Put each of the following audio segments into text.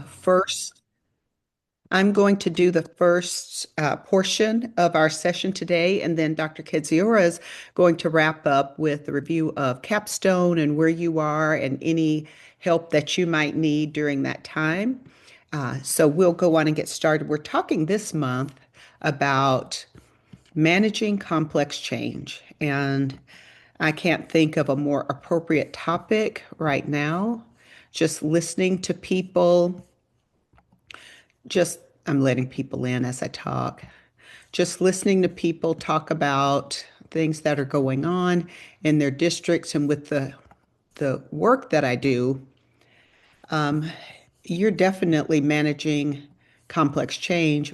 First, I'm going to do the first portion of our session today, and then Dr. Kedziora is going to wrap up with the review of Capstone and where you are and any help that you might need during that time. So we'll go on and get started. We're talking this month about managing complex change, and I can't think of a more appropriate topic right now. Just listening to people just I'm letting people in as I talk. Just listening to people talk about things that are going on in their districts and with the work that I do, you're definitely managing complex change,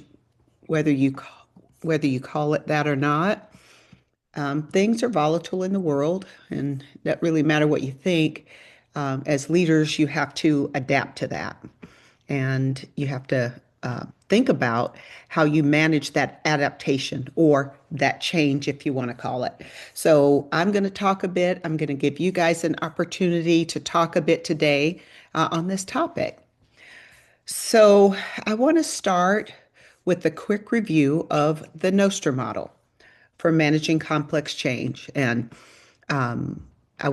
whether you call it that or not. Things are volatile in the world, and that really matter what you think. As leaders, you have to adapt to that. And you have to think about how you manage that adaptation or that change, if you want to call it. So I'm going to talk a bit. I'm going to give you guys an opportunity to talk a bit today on this topic. So I want to start with a quick review of the Nostr model for managing complex change. And I,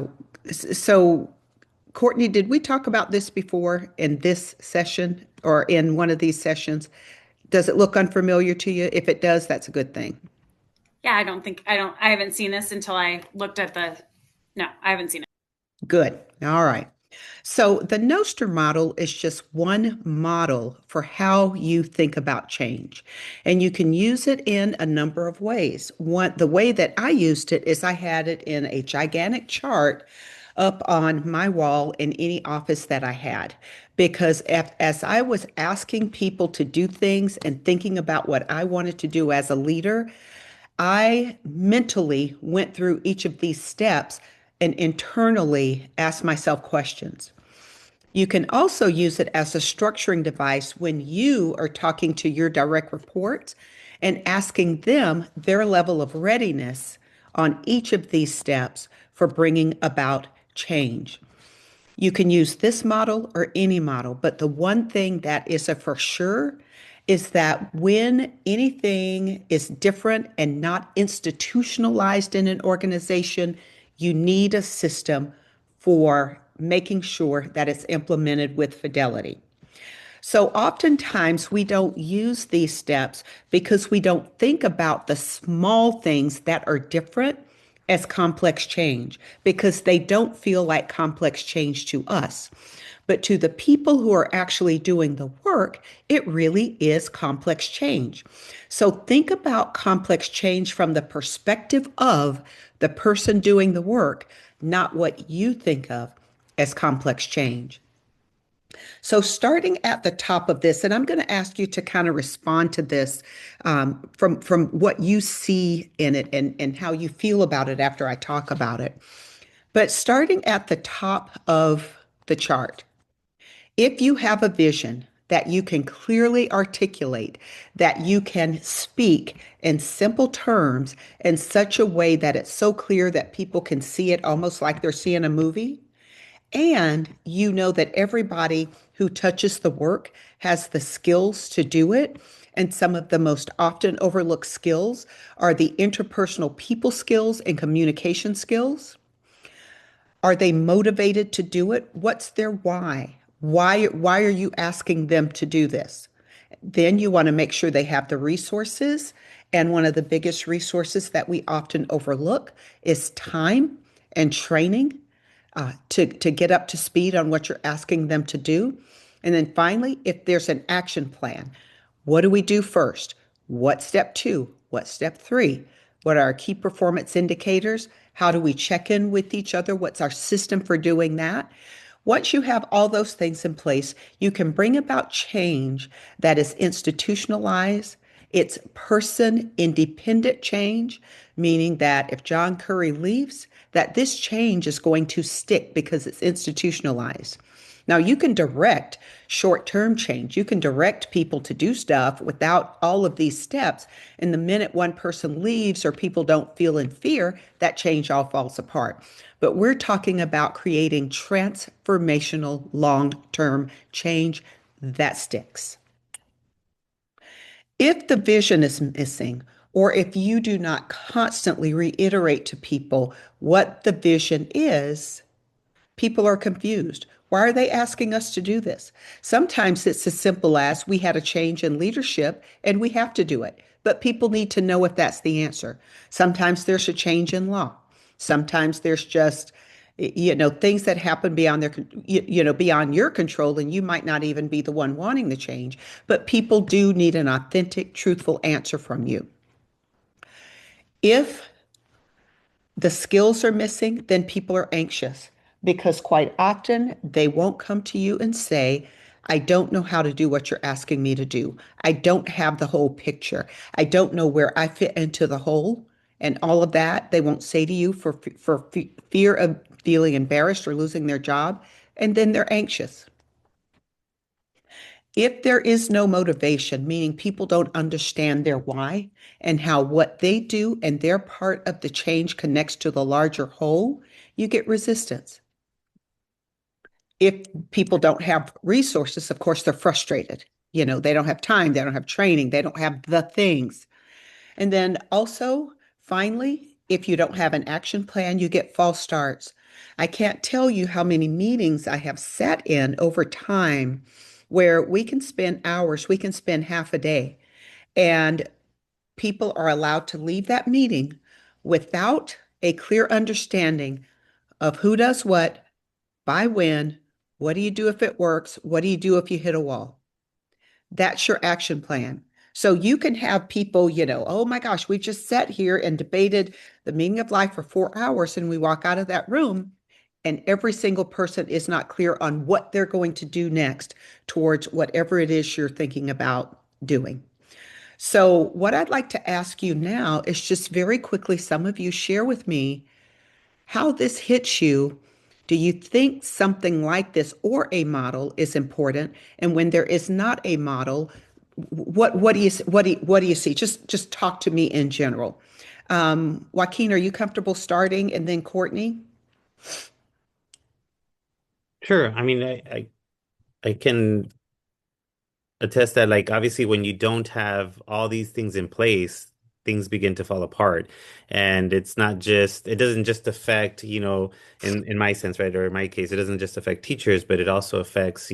so Courtney, did we talk about this before in this session or in one of these sessions? Does it look unfamiliar to you? If it does, that's a good thing. Yeah, I haven't seen this until I looked at no, I haven't seen it. Good. All right. So the Nostr model is just one model for how you think about change. And you can use it in a number of ways. The way that I used it is I had it in a gigantic chart up on my wall in any office that I had. Because as I was asking people to do things and thinking about what I wanted to do as a leader, I mentally went through each of these steps and internally asked myself questions. You can also use it as a structuring device when you are talking to your direct reports and asking them their level of readiness on each of these steps for bringing about change. You can use this model or any model, but the one thing that is a for sure is that when anything is different and not institutionalized in an organization, you need a system for making sure that it's implemented with fidelity. So oftentimes we don't use these steps because we don't think about the small things that are different as complex change because they don't feel like complex change to us. But to the people who are actually doing the work, it really is complex change. So think about complex change from the perspective of the person doing the work, not what you think of as complex change. So, starting at the top of this, and I'm going to ask you to kind of respond to this from what you see in it and how you feel about it after I talk about it. But starting at the top of the chart, if you have a vision that you can clearly articulate, that you can speak in simple terms in such a way that it's so clear that people can see it almost like they're seeing a movie, and you know that everybody who touches the work has the skills to do it. And some of the most often overlooked skills are the interpersonal people skills and communication skills. Are they motivated to do it? What's their why? Why are you asking them to do this? Then you want to make sure they have the resources. And one of the biggest resources that we often overlook is time and training to get up to speed on what you're asking them to do. And then finally, if there's an action plan, what do we do first? What's step two? What's step three? What are our key performance indicators? How do we check in with each other? What's our system for doing that? Once you have all those things in place, you can bring about change that is institutionalized. It's person independent change, meaning that if John Curry leaves, that this change is going to stick because it's institutionalized. Now, you can direct short term change. You can direct people to do stuff without all of these steps. And the minute one person leaves or people don't feel in fear, that change all falls apart. But we're talking about creating transformational long term change. that sticks. If the vision is missing, or if you do not constantly reiterate to people what the vision is, people are confused. Why are they asking us to do this? Sometimes it's as simple as we had a change in leadership and we have to do it. But people need to know if that's the answer. Sometimes there's a change in law. Sometimes there's just, things that happen beyond beyond your control, and you might not even be the one wanting the change. But people do need an authentic, truthful answer from you. If the skills are missing, then people are anxious because quite often they won't come to you and say, I don't know how to do what you're asking me to do. I don't have the whole picture. I don't know where I fit into the whole. And all of that, they won't say to you for fear of feeling embarrassed or losing their job. And then they're anxious. If there is no motivation, meaning people don't understand their why and how what they do and their part of the change connects to the larger whole, you get resistance. If people don't have resources, of course, they're frustrated. They don't have time, they don't have training, they don't have the things. And then also, finally, if you don't have an action plan, you get false starts. I can't tell you how many meetings I have sat in over time where we can spend hours, we can spend half a day, and people are allowed to leave that meeting without a clear understanding of who does what, by when, what do you do if it works, what do you do if you hit a wall. That's your action plan. So you can have people, oh my gosh, we just sat here and debated the meaning of life for 4 hours, and we walk out of that room, and every single person is not clear on what they're going to do next towards whatever it is you're thinking about doing. So, what I'd like to ask you now is just very quickly, some of you share with me how this hits you. Do you think something like this or a model is important? And when there is not a model, what do you see? Just talk to me in general. Joaquin, are you comfortable starting, and then Courtney? Sure. I mean, I can attest that, like, obviously when you don't have all these things in place, things begin to fall apart. And it doesn't just affect, in my sense, right, or in my case, it doesn't just affect teachers, but it also affects,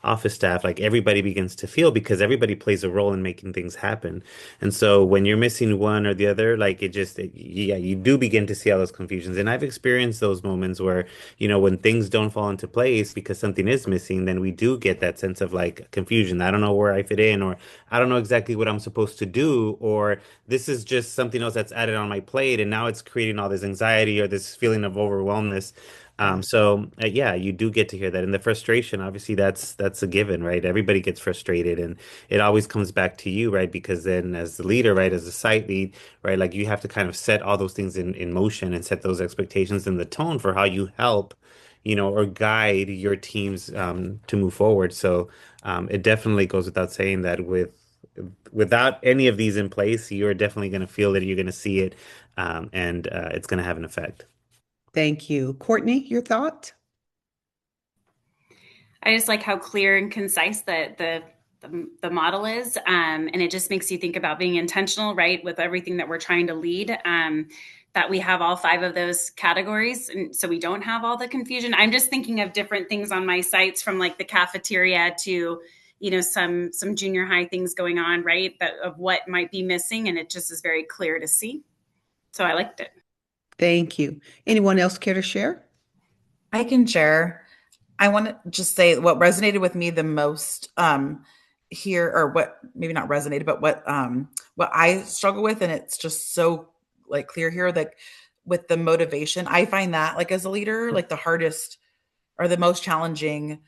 office staff. Like, everybody begins to feel, because everybody plays a role in making things happen. And so when you're missing one or the other, like, yeah, you do begin to see all those confusions. And I've experienced those moments where, when things don't fall into place because something is missing, then we do get that sense of, like, confusion. I don't know where I fit in, or I don't know exactly what I'm supposed to do, or this is just something else that's added on my plate, and now it's creating all this anxiety or this feeling of overwhelmness. Yeah. Yeah, you do get to hear that, and the frustration, obviously, that's a given, right? Everybody gets frustrated, and it always comes back to you, right? Because then, as the leader, right, as the site lead, right, like, you have to kind of set all those things in motion and set those expectations and the tone for how you help, or guide your teams to move forward. So it definitely goes without saying that without any of these in place, you're definitely going to feel it, you're going to see it, and it's going to have an effect. Thank you. Courtney, your thought? I just like how clear and concise the model is, and it just makes you think about being intentional, right, with everything that we're trying to lead. That we have all five of those categories, and so we don't have all the confusion. I'm just thinking of different things on my sites, from like the cafeteria to some junior high things going on, right? That of what might be missing, and it just is very clear to see. So I liked it. Thank you. Anyone else care to share? I can share. I want to just say what resonated with me the most here, or what maybe not resonated, but what I struggle with, and it's just so like clear here, like with the motivation. I find that like as a leader, like the hardest or the most challenging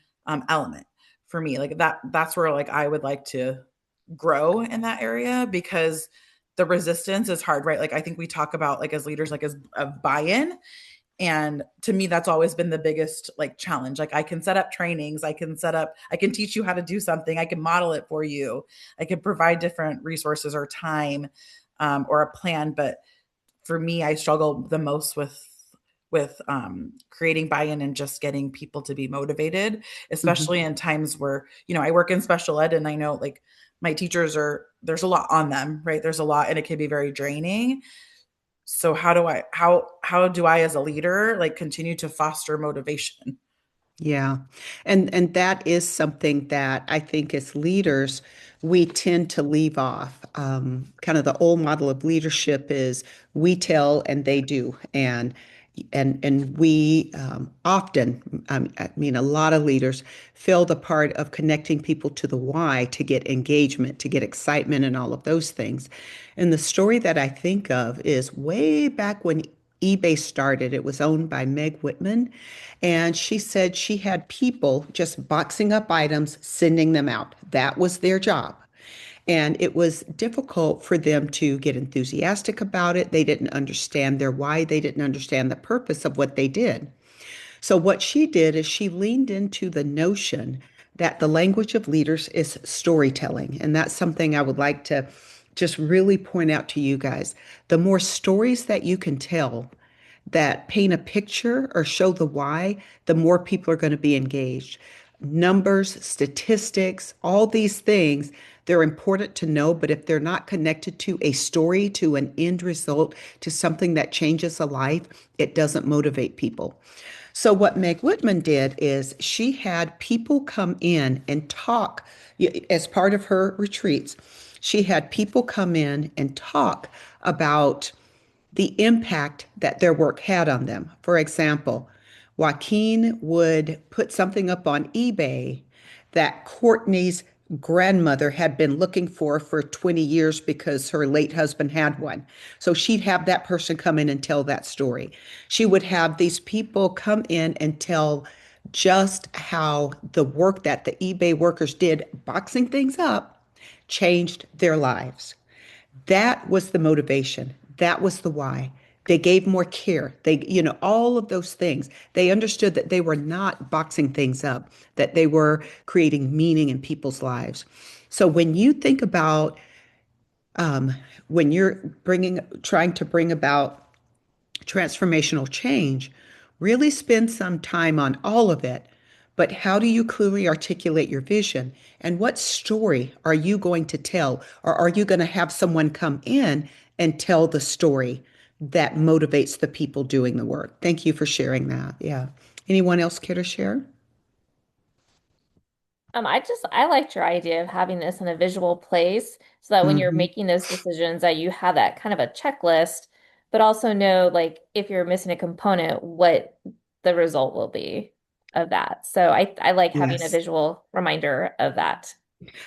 element for me. Like that's where like I would like to grow in that area, because the resistance is hard, right? Like I think we talk about like as leaders, like as of buy-in, and to me that's always been the biggest like challenge. Like I can set up trainings, I can teach you how to do something, I can model it for you, I can provide different resources or time, or a plan, but for me I struggle the most with with creating buy-in and just getting people to be motivated, Mhm. especially in times where, I work in special ed, and I know like my teachers there's a lot on them, right? There's a lot, and it can be very draining. So how do I as a leader like continue to foster motivation? Yeah. And that is something that I think as leaders, we tend to leave off. Kind of the old model of leadership is we tell and they do. And we often, I mean, a lot of leaders fail the part of connecting people to the why to get engagement, to get excitement, and all of those things. And the story that I think of is way back when eBay started. It was owned by Meg Whitman, and she said she had people just boxing up items, sending them out. That was their job. And it was difficult for them to get enthusiastic about it. They didn't understand their why, they didn't understand the purpose of what they did. So, what she did is she leaned into the notion that the language of leaders is storytelling. And that's something I would like to just really point out to you guys. The more stories that you can tell, that paint a picture or show the why, the more people are going to be engaged. Numbers, statistics, all these things, they're important to know, but if they're not connected to a story, to an end result, to something that changes a life, it doesn't motivate people. So, what Meg Whitman did is she had people come in and talk as part of her retreats. She had people come in and talk about the impact that their work had on them. For example, Joaquin would put something up on eBay that Courtney's grandmother had been looking for 20 years because her late husband had one. So she'd have that person come in and tell that story. She would have these people come in and tell just how the work that the eBay workers did boxing things up changed their lives. That was the motivation. That was the why. They gave more care. All of those things. They understood that they were not boxing things up, that they were creating meaning in people's lives. So when you think about um, when you're trying to bring about transformational change, really spend some time on all of it. But how do you clearly articulate your vision? And what story are you going to tell? Or are you going to have someone come in and tell the story that motivates the people doing the work? Thank you for sharing that. Yeah. Anyone else care to share? I liked your idea of having this in a visual place so that when you're Hmm. making those decisions that you have that kind of a checklist, but also know like if you're missing a component, what the result will be of that. So I like having a Yes. visual reminder of that.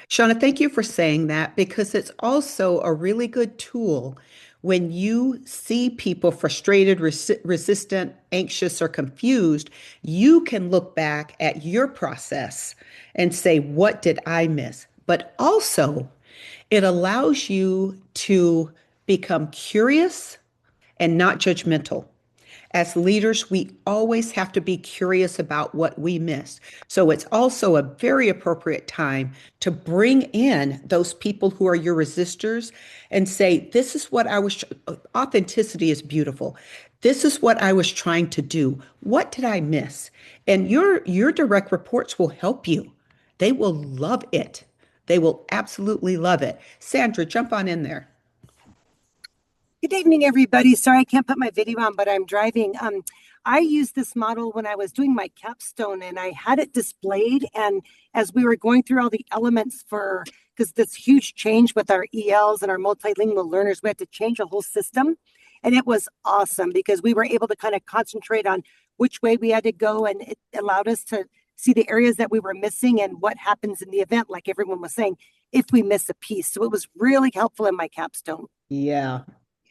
Shauna, thank you for saying that because it's also a really good tool when you see people frustrated, resistant, anxious, or confused. You can look back at your process and say, what did I miss? But also, it allows you to become curious and not judgmental. As leaders, we always have to be curious about what we miss. So it's also a very appropriate time to bring in those people who are your resistors and say, this is what I was, authenticity is beautiful. This is what I was trying to do. What did I miss? And your direct reports will help you. They will love it. They will absolutely love it. Sandra, jump on in there. Good evening, everybody. Sorry I can't put my video on, but I'm driving. I used this model when I was doing my capstone and I had it displayed. And as we were going through all the elements because this huge change with our ELs and our multilingual learners, we had to change a whole system. And it was awesome because we were able to kind of concentrate on which way we had to go. And it allowed us to see the areas that we were missing and what happens in the event, like everyone was saying, if we miss a piece. So it was really helpful in my capstone. Yeah.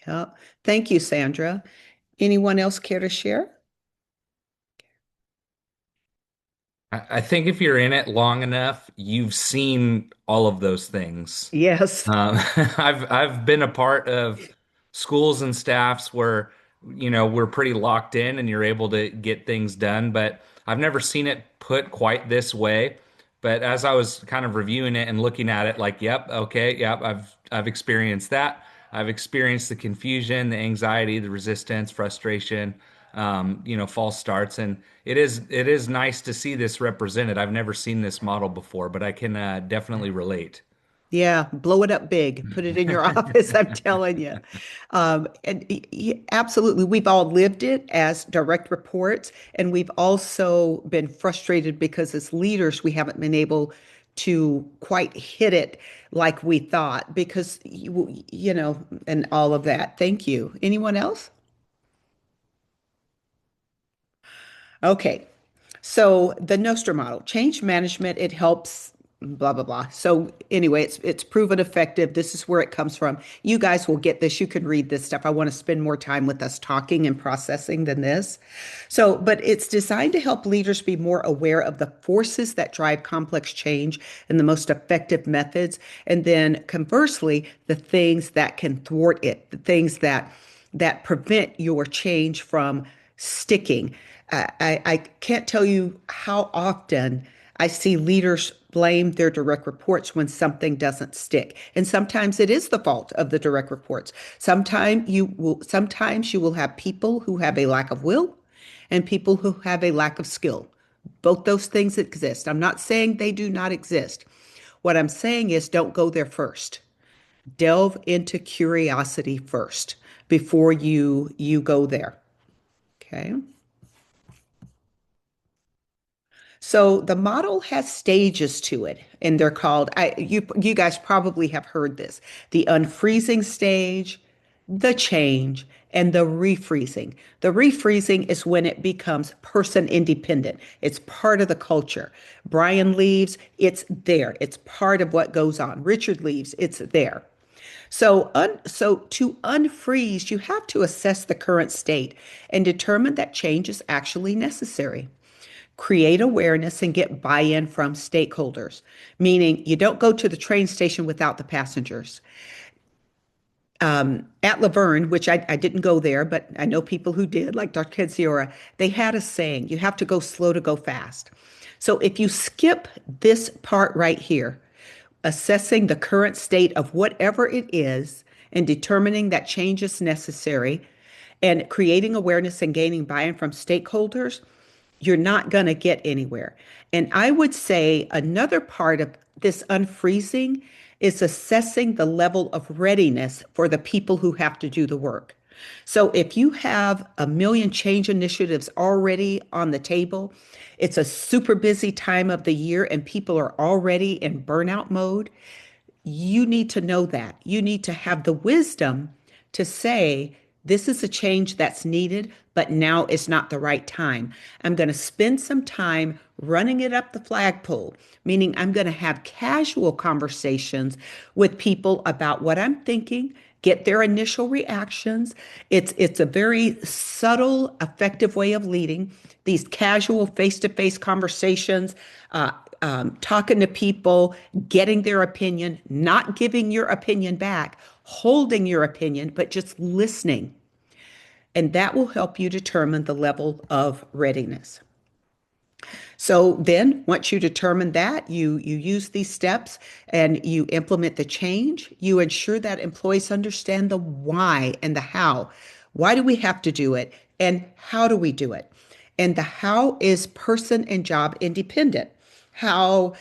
Yeah. Thank you, Sandra. Anyone else care to share? I think if you're in it long enough, you've seen all of those things. Yes. I've been a part of schools and staffs where, we're pretty locked in and you're able to get things done, but I've never seen it put quite this way. But as I was kind of reviewing it and looking at it, like, yep, okay, yep, I've experienced that. I've experienced the confusion, the anxiety, the resistance, frustration. false starts. And it is nice to see this represented. I've never seen this model before, but I can definitely relate. Yeah, blow it up big, put it in your office, I'm telling you. Absolutely, we've all lived it as direct reports, and we've also been frustrated because as leaders, we haven't been able to quite hit it like we thought because, and all of that. Thank you. Anyone else? Okay. So the Nostr model, change management, it helps blah blah blah. So anyway, it's proven effective. This is where it comes from. You guys will get this. You can read this stuff. I want to spend more time with us talking and processing than this. So, but it's designed to help leaders be more aware of the forces that drive complex change and the most effective methods, and then conversely, the things that can thwart it, the things that prevent your change from sticking. I can't tell you how often I see leaders blame their direct reports when something doesn't stick. And sometimes it is the fault of the direct reports. Sometimes you will have people who have a lack of will and people who have a lack of skill. Both those things exist. I'm not saying they do not exist. What I'm saying is don't go there first. Delve into curiosity first before you go there. Okay? So the model has stages to it, and they're called, you guys probably have heard this, the unfreezing stage, the change, and the refreezing. The refreezing is when it becomes person independent. It's part of the culture. Brian leaves, it's there. It's part of what goes on. Richard leaves, it's there. So to unfreeze, you have to assess the current state and determine that change is actually necessary. Create awareness and get buy-in from stakeholders, meaning you don't go to the train station without the passengers. At Laverne, which I didn't go there, but I know people who did, like Dr. Kenziora, they had a saying, you have to go slow to go fast. So if you skip this part right here, assessing the current state of whatever it is and determining that change is necessary and creating awareness and gaining buy-in from stakeholders, you're not going to get anywhere. And I would say another part of this unfreezing is assessing the level of readiness for the people who have to do the work. So if you have a million change initiatives already on the table, it's a super busy time of the year and people are already in burnout mode, you need to know that. You need to have the wisdom to say, this is a change that's needed, but now is not the right time. I'm going to spend some time running it up the flagpole, meaning I'm going to have casual conversations with people about what I'm thinking, get their initial reactions. It's a very subtle, effective way of leading. These casual face-to-face conversations, talking to people, getting their opinion, not giving your opinion back, holding your opinion, but just listening. And that will help you determine the level of readiness. So then once you determine that, you use these steps and you implement the change, you ensure that employees understand the why and the how. Why do we have to do it? And how do we do it? And the how is person and job independent. How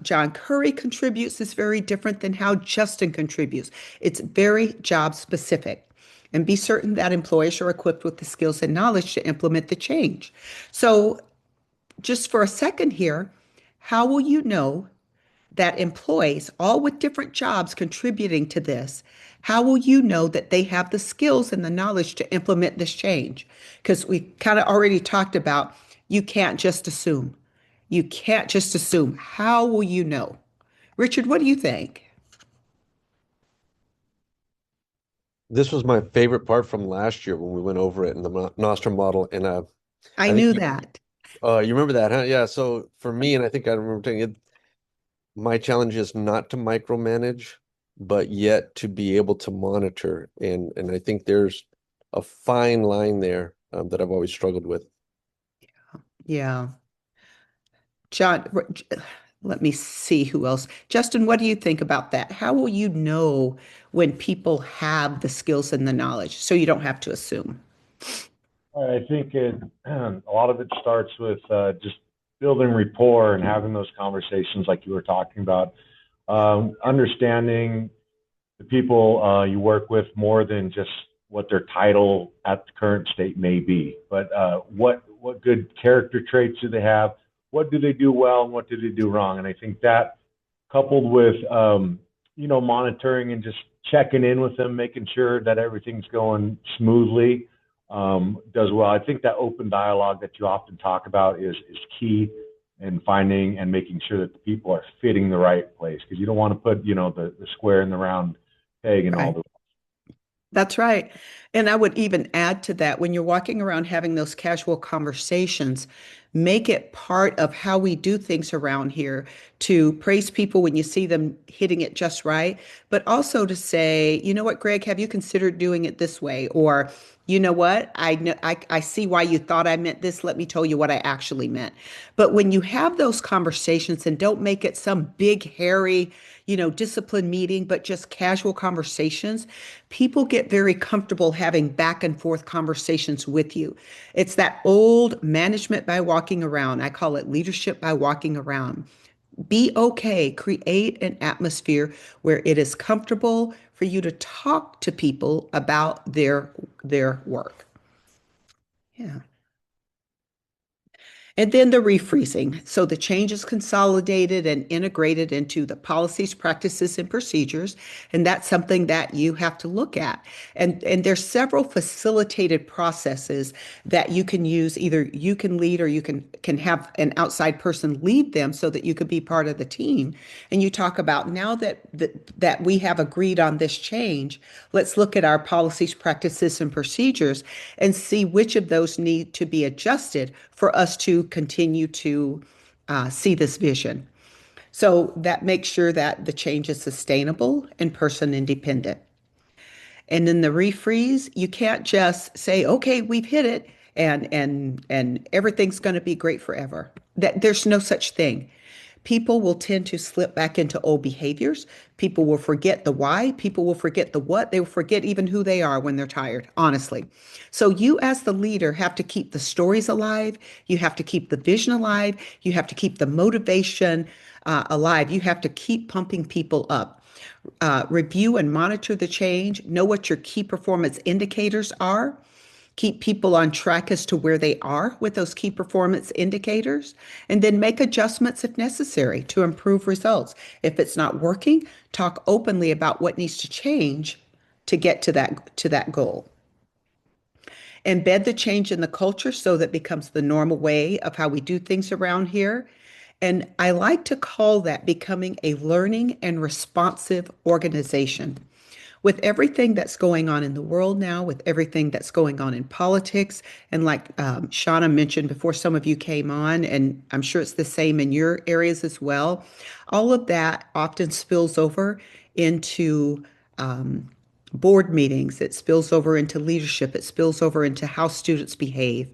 John Curry contributes is very different than how Justin contributes. It's very job specific. And be certain that employees are equipped with the skills and knowledge to implement the change. So just for a second here, how will you know that employees, all with different jobs contributing to this, how will you know that they have the skills and the knowledge to implement this change? Because we kind of already talked about you can't just assume. You can't just assume. How will you know? Richard, what do you think? This was my favorite part from last year when we went over it in the Nostrum model. And I I think knew that. you remember that, huh? Yeah. So for me, and I think I remember telling you, my challenge is not to micromanage, but yet to be able to monitor. And I think there's a fine line there that I've always struggled with. Yeah. John, let me see who else. Justin, what do you think about that? How will you know when people have the skills and the knowledge so you don't have to assume? I think a lot of it starts with just building rapport and having those conversations like you were talking about. Understanding the people you work with more than just what their title at the current state may be, but what good character traits do they have? What do they do well, and what do they do wrong? And I think that coupled with monitoring and just checking in with them, making sure that everything's going smoothly, does well. I think that open dialogue that you often talk about is key in finding and making sure that the people are fitting the right place, because you don't want to put the square in the round peg and all Right. the. That's right. And I would even add to that, when you're walking around having those casual conversations, make it part of how we do things around here to praise people when you see them hitting it just right, but also to say, you know what, Greg, have you considered doing it this way? Or, you know what, I know I see why you thought I meant this. Let me tell you what I actually meant. But when you have those conversations and don't make it some big, hairy, discipline meeting, but just casual conversations, people get very comfortable having back and forth conversations with you. It's that old management by walking around. I call it leadership by walking around. Be okay. Create an atmosphere where it is comfortable for you to talk to people about their work. Yeah. And then the refreezing. So the change is consolidated and integrated into the policies, practices, and procedures. And that's something that you have to look at. And there's several facilitated processes that you can use. Either you can lead or you can have an outside person lead them so that you could be part of the team. And you talk about, now that we have agreed on this change, let's look at our policies, practices, and procedures and see which of those need to be adjusted for us to continue to see this vision. So that makes sure that the change is sustainable and person independent. And in the refreeze, you can't just say, okay, we've hit it and everything's going to be great forever. That there's no such thing. People will tend to slip back into old behaviors. People will forget the why. People will forget the what. They will forget even who they are when they're tired, honestly. So you as the leader have to keep the stories alive. You have to keep the vision alive. You have to keep the motivation alive. You have to keep pumping people up. Review and monitor the change. Know what your key performance indicators are. Keep people on track as to where they are with those key performance indicators, and then make adjustments if necessary to improve results. If it's not working, talk openly about what needs to change to get to that goal. Embed the change in the culture so that it becomes the normal way of how we do things around here. And I like to call that becoming a learning and responsive organization. With everything that's going on in the world now, with everything that's going on in politics, and like Shauna mentioned before some of you came on, and I'm sure it's the same in your areas as well, all of that often spills over into um, board meetings, it spills over into leadership, it spills over into how students behave.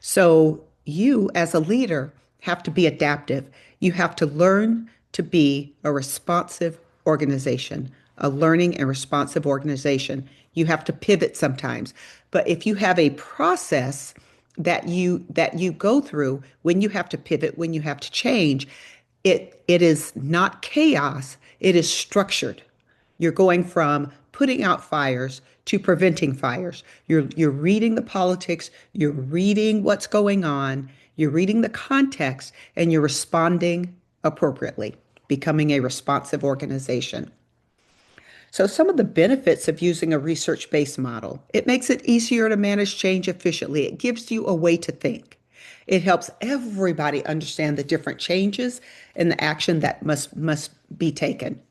So you, as a leader, have to be adaptive. You have to learn to be a responsive organization, a learning and responsive organization. You have to pivot sometimes. But if you have a process that you go through when you have to pivot, when you have to change, it is not chaos, it is structured. You're going from putting out fires to preventing fires. You're reading the politics, you're reading what's going on, you're reading the context, and you're responding appropriately, becoming a responsive organization. So, some of the benefits of using a research-based model: it makes it easier to manage change efficiently. It gives you a way to think. It helps everybody understand the different changes and the action that must be taken.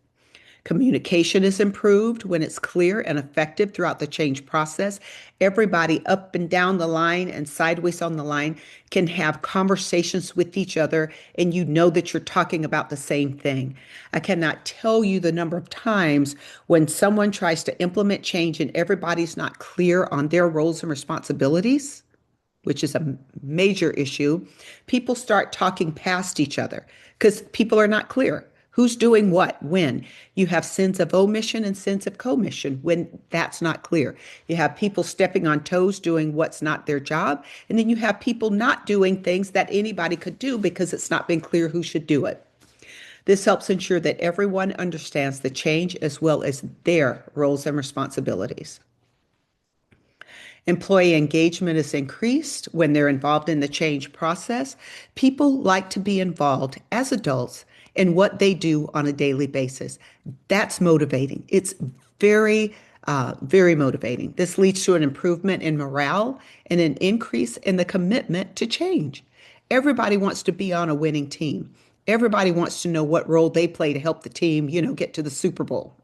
Communication is improved when it's clear and effective throughout the change process. Everybody up and down the line and sideways on the line can have conversations with each other, and you know that you're talking about the same thing. I cannot tell you the number of times when someone tries to implement change and everybody's not clear on their roles and responsibilities, which is a major issue. People start talking past each other because people are not clear Who's doing what, when? You have sins of omission and sins of commission when that's not clear. You have people stepping on toes doing what's not their job. And then you have people not doing things that anybody could do because it's not been clear who should do it. This helps ensure that everyone understands the change as well as their roles and responsibilities. Employee engagement is increased when they're involved in the change process. People like to be involved as adults in what they do on a daily basis. That's motivating. It's very motivating. This leads to an improvement in morale and an increase in the commitment to change. Everybody wants to be on a winning team. Everybody wants to know what role they play to help the team, get to the Super Bowl.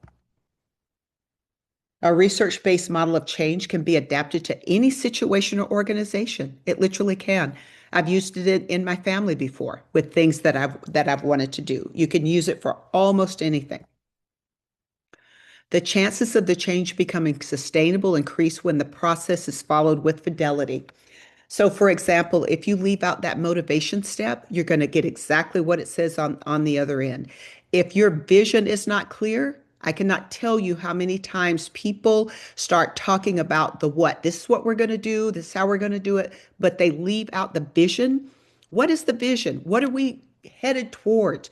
A research-based model of change can be adapted to any situation or organization. It literally can. I've used it in my family before with things that I've wanted to do. You can use it for almost anything. The chances of the change becoming sustainable increase when the process is followed with fidelity. So, for example, if you leave out that motivation step, you're going to get exactly what it says on the other end. If your vision is not clear, I cannot tell you how many times people start talking about the what. This is what we're going to do. This is how we're going to do it. But they leave out the vision. What is the vision? What are we headed towards?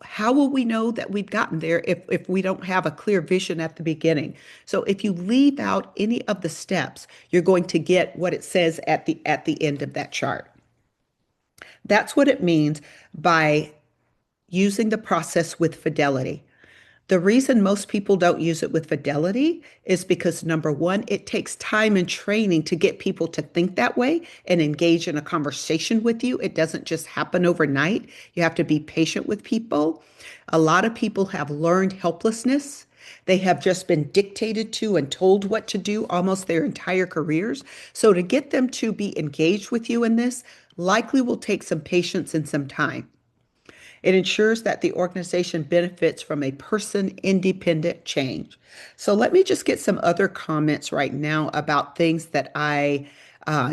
How will we know that we've gotten there if we don't have a clear vision at the beginning? So if you leave out any of the steps, you're going to get what it says at the end of that chart. That's what it means by using the process with fidelity. The reason most people don't use it with fidelity is because number one, it takes time and training to get people to think that way and engage in a conversation with you. It doesn't just happen overnight. You have to be patient with people. A lot of people have learned helplessness. They have just been dictated to and told what to do almost their entire careers. So to get them to be engaged with you in this likely will take some patience and some time. It ensures that the organization benefits from a person-independent change. So let me just get some other comments right now about things that I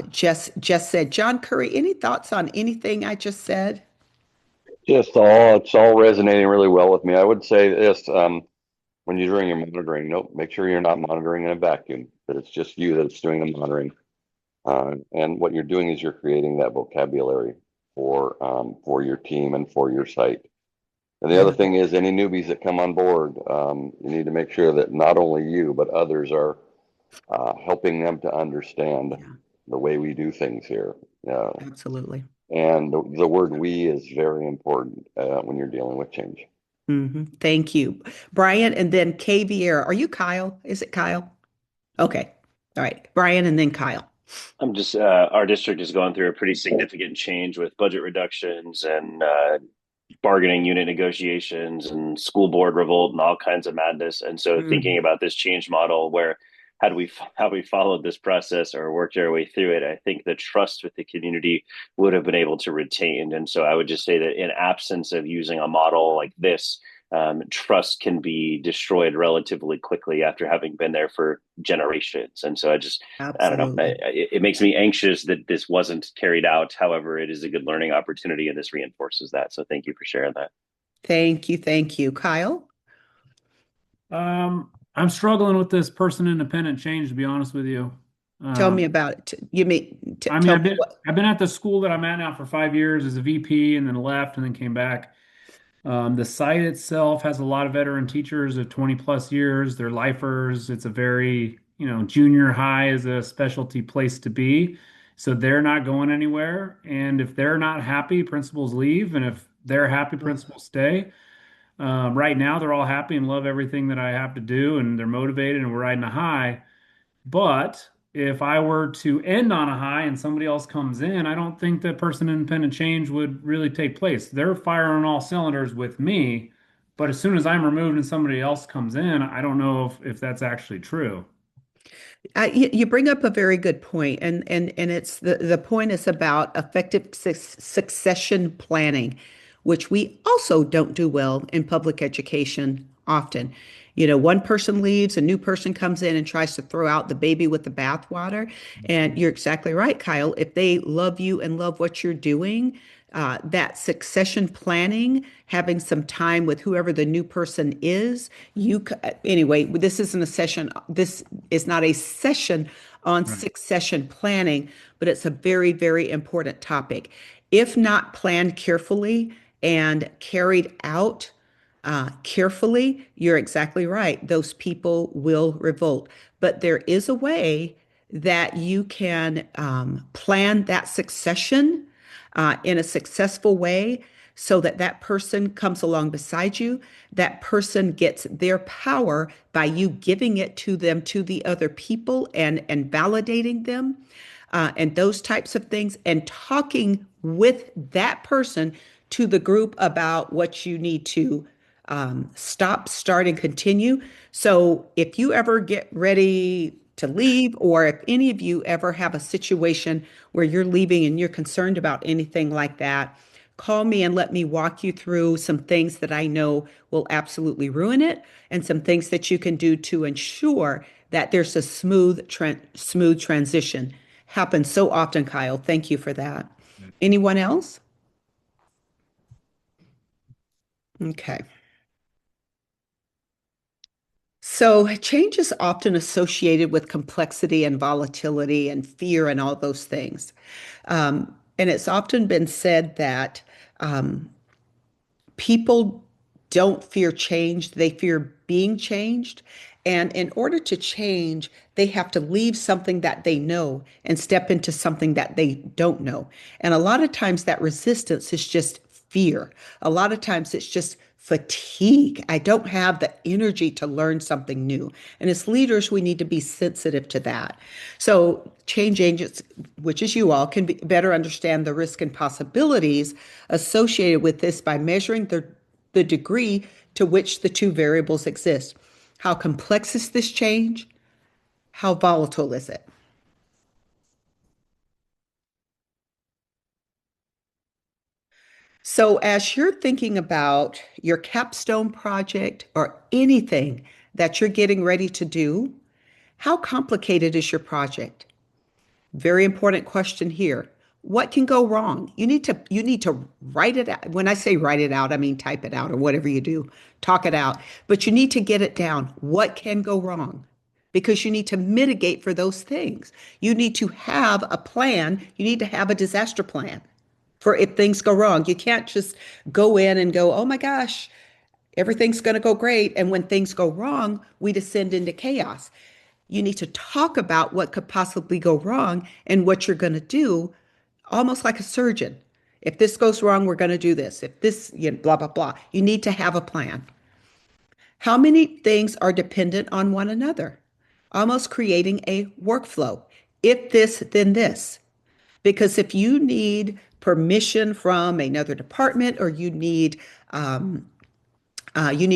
just said. John Curry, any thoughts on anything I just said? It's all resonating really well with me. I would say this, when you're doing your monitoring, nope, make sure you're not monitoring in a vacuum, that it's just you that's doing the monitoring. And what you're doing is you're creating that vocabulary for your team and for your site. And the other thing is any newbies that come on board, you need to make sure that not only you, but others are helping them to understand the way we do things here. Absolutely. And the word we is very important when you're dealing with change. Thank you. Brian, and then KVR. Are you Kyle? Is it Kyle? Okay. All right. Brian and then Kyle. I'm just, our district is going through a pretty significant change with budget reductions and bargaining unit negotiations and school board revolt and all kinds of madness. And so thinking about this change model where had we followed this process or worked our way through it, I think the trust with the community would have been able to retain. And so I would just say that in absence of using a model like this, trust can be destroyed relatively quickly after having been there for generations. And so I don't know, it makes me anxious that this wasn't carried out. However, it is a good learning opportunity and this reinforces that. So thank you for sharing that. Thank you. Thank you. Kyle? I'm struggling with this person independent change, to be honest with you. Tell me about it. You mean, I mean, I've been at the school that I'm at now for 5 years as a VP and then left and then came back. The site itself has a lot of veteran teachers of 20 plus years. They're lifers. It's a very, junior high is a specialty place to be. So they're not going anywhere. And if they're not happy, principals leave. And if they're happy, principals stay. Right now, they're all happy and love everything that I have to do, and they're motivated and we're riding a high. But if I were to end on a high and somebody else comes in, I don't think that person independent change would really take place. They're firing on all cylinders with me, but as soon as I'm removed and somebody else comes in, I don't know if that's actually true. You bring up a very good point, and it's the point is about effective succession planning, which we also don't do well in public education often. One person leaves, a new person comes in and tries to throw out the baby with the bathwater. And you're exactly right, Kyle. If they love you and love what you're doing, that succession planning, having some time with whoever the new person is. Anyway, this isn't a session. This is not a session on Right. succession planning, but it's a very, very important topic. If not planned carefully and carried out carefully, you're exactly right. Those people will revolt. But there is a way that you can plan that succession in a successful way so that that person comes along beside you. That person gets their power by you giving it to them, to the other people, and validating them, and those types of things, and talking with that person to the group about what you need to stop, start, and continue. So if you ever get ready to leave, or if any of you ever have a situation where you're leaving and you're concerned about anything like that, call me and let me walk you through some things that I know will absolutely ruin it, and some things that you can do to ensure that there's a smooth transition. Happens so often, Kyle. Thank you for that. Anyone else? Okay. So, change is often associated with complexity and volatility and fear and all those things. And it's often been said that um, people don't fear change, they fear being changed. And in order to change, they have to leave something that they know and step into something that they don't know. And a lot of times that resistance is just fear. A lot of times it's just fatigue. I don't have the energy to learn something new. And as leaders, we need to be sensitive to that. So change agents, which is you all, can better understand the risk and possibilities associated with this by measuring the degree to which the two variables exist. How complex is this change? How volatile is it? So, as you're thinking about your capstone project or anything that you're getting ready to do, how complicated is your project? Very important question here. What can go wrong? You need to write it out. When I say write it out, I mean type it out or whatever you do, talk it out. But you need to get it down. What can go wrong? Because you need to mitigate for those things. You need to have a plan. You need to have a disaster plan for if things go wrong. You can't just go in and go, oh my gosh, everything's going to go great. And when things go wrong, we descend into chaos. You need to talk about what could possibly go wrong and what you're going to do, almost like a surgeon. If this goes wrong, we're going to do this. If this, blah, blah, blah. You need to have a plan. How many things are dependent on one another? Almost creating a workflow. If this, then this. Because if you need permission from another department, or you need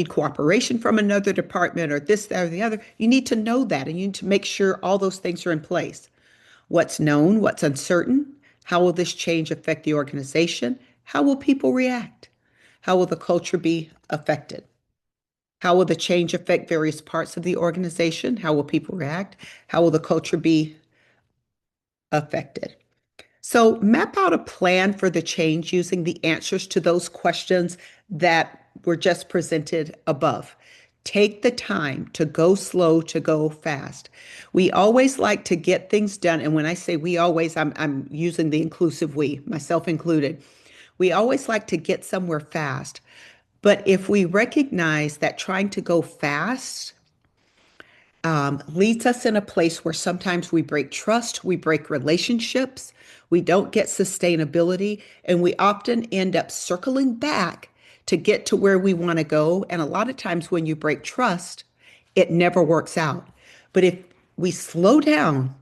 cooperation from another department, or this, that, or the other, you need to know that, and you need to make sure all those things are in place. What's known, what's uncertain, how will this change affect the organization? How will people react? How will the culture be affected? How will the change affect various parts of the organization? How will people react? How will the culture be affected? So, map out a plan for the change using the answers to those questions that were just presented above. Take the time to go slow, to go fast. We always like to get things done. And when I say we always, I'm using the inclusive we, myself included. We always like to get somewhere fast. But if we recognize that trying to go fast leads us in a place where sometimes we break trust, we break relationships, we don't get sustainability, and we often end up circling back to get to where we want to go. And a lot of times when you break trust, it never works out. But if we slow down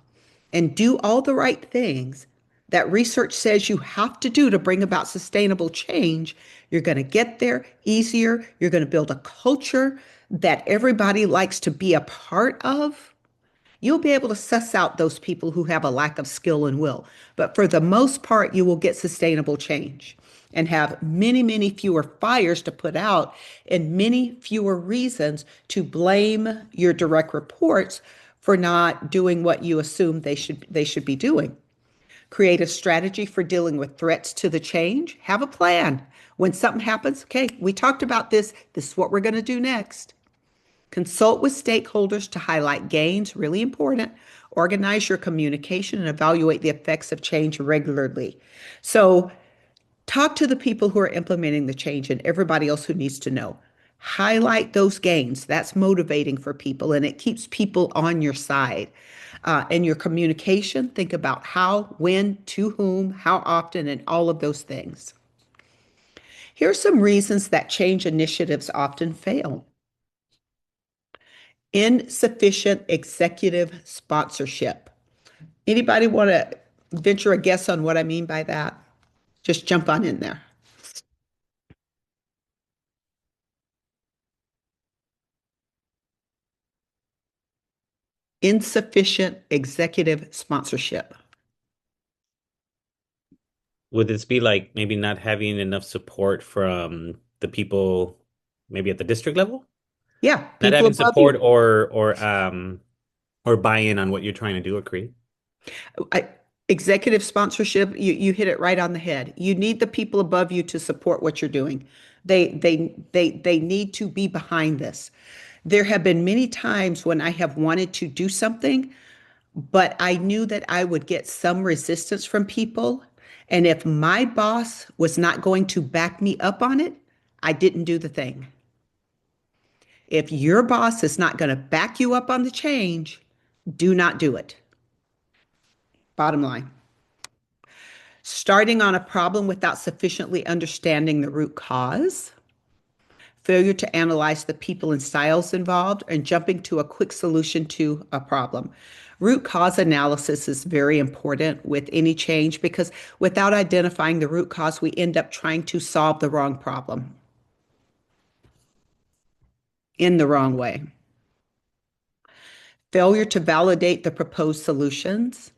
and do all the right things that research says you have to do to bring about sustainable change, you're going to get there easier. You're going to build a culture that everybody likes to be a part of. You'll be able to suss out those people who have a lack of skill and will. But for the most part, you will get sustainable change and have many, many fewer fires to put out and many fewer reasons to blame your direct reports for not doing what you assume they should be doing. Create a strategy for dealing with threats to the change. Have a plan. When something happens, okay, we talked about this. This is what we're going to do next. Consult with stakeholders to highlight gains, really important. Organize your communication and evaluate the effects of change regularly. So, talk to the people who are implementing the change and everybody else who needs to know. Highlight those gains. That's motivating for people and it keeps people on your side. And your communication, think about how, when, to whom, how often, and all of those things. Here are some reasons that change initiatives often fail. Insufficient executive sponsorship. Anybody want to venture a guess on what I mean by that? Just jump on in there. Insufficient executive sponsorship. Would this be like maybe not having enough support from the people maybe at the district level? Yeah, Not people having above support you. or buy-in on what you're trying to do or create? I, executive sponsorship, you hit it right on the head. You need the people above you to support what you're doing. They need to be behind this. There have been many times when I have wanted to do something, but I knew that I would get some resistance from people. And if my boss was not going to back me up on it, I didn't do the thing. If your boss is not going to back you up on the change, do not do it. Bottom line. Starting on a problem without sufficiently understanding the root cause, failure to analyze the people and styles involved, and jumping to a quick solution to a problem. Root cause analysis is very important with any change because without identifying the root cause, we end up trying to solve the wrong problem in the wrong way. Failure to validate the proposed solutions.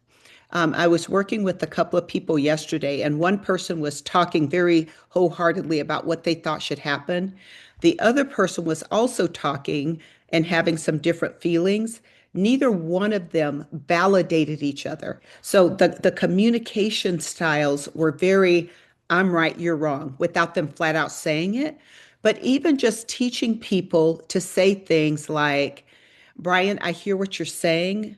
I was working with a couple of people yesterday, and one person was talking very wholeheartedly about what they thought should happen. The other person was also talking and having some different feelings. Neither one of them validated each other. So the communication styles were very, I'm right, you're wrong, without them flat out saying it. But even just teaching people to say things like, Brian, I hear what you're saying,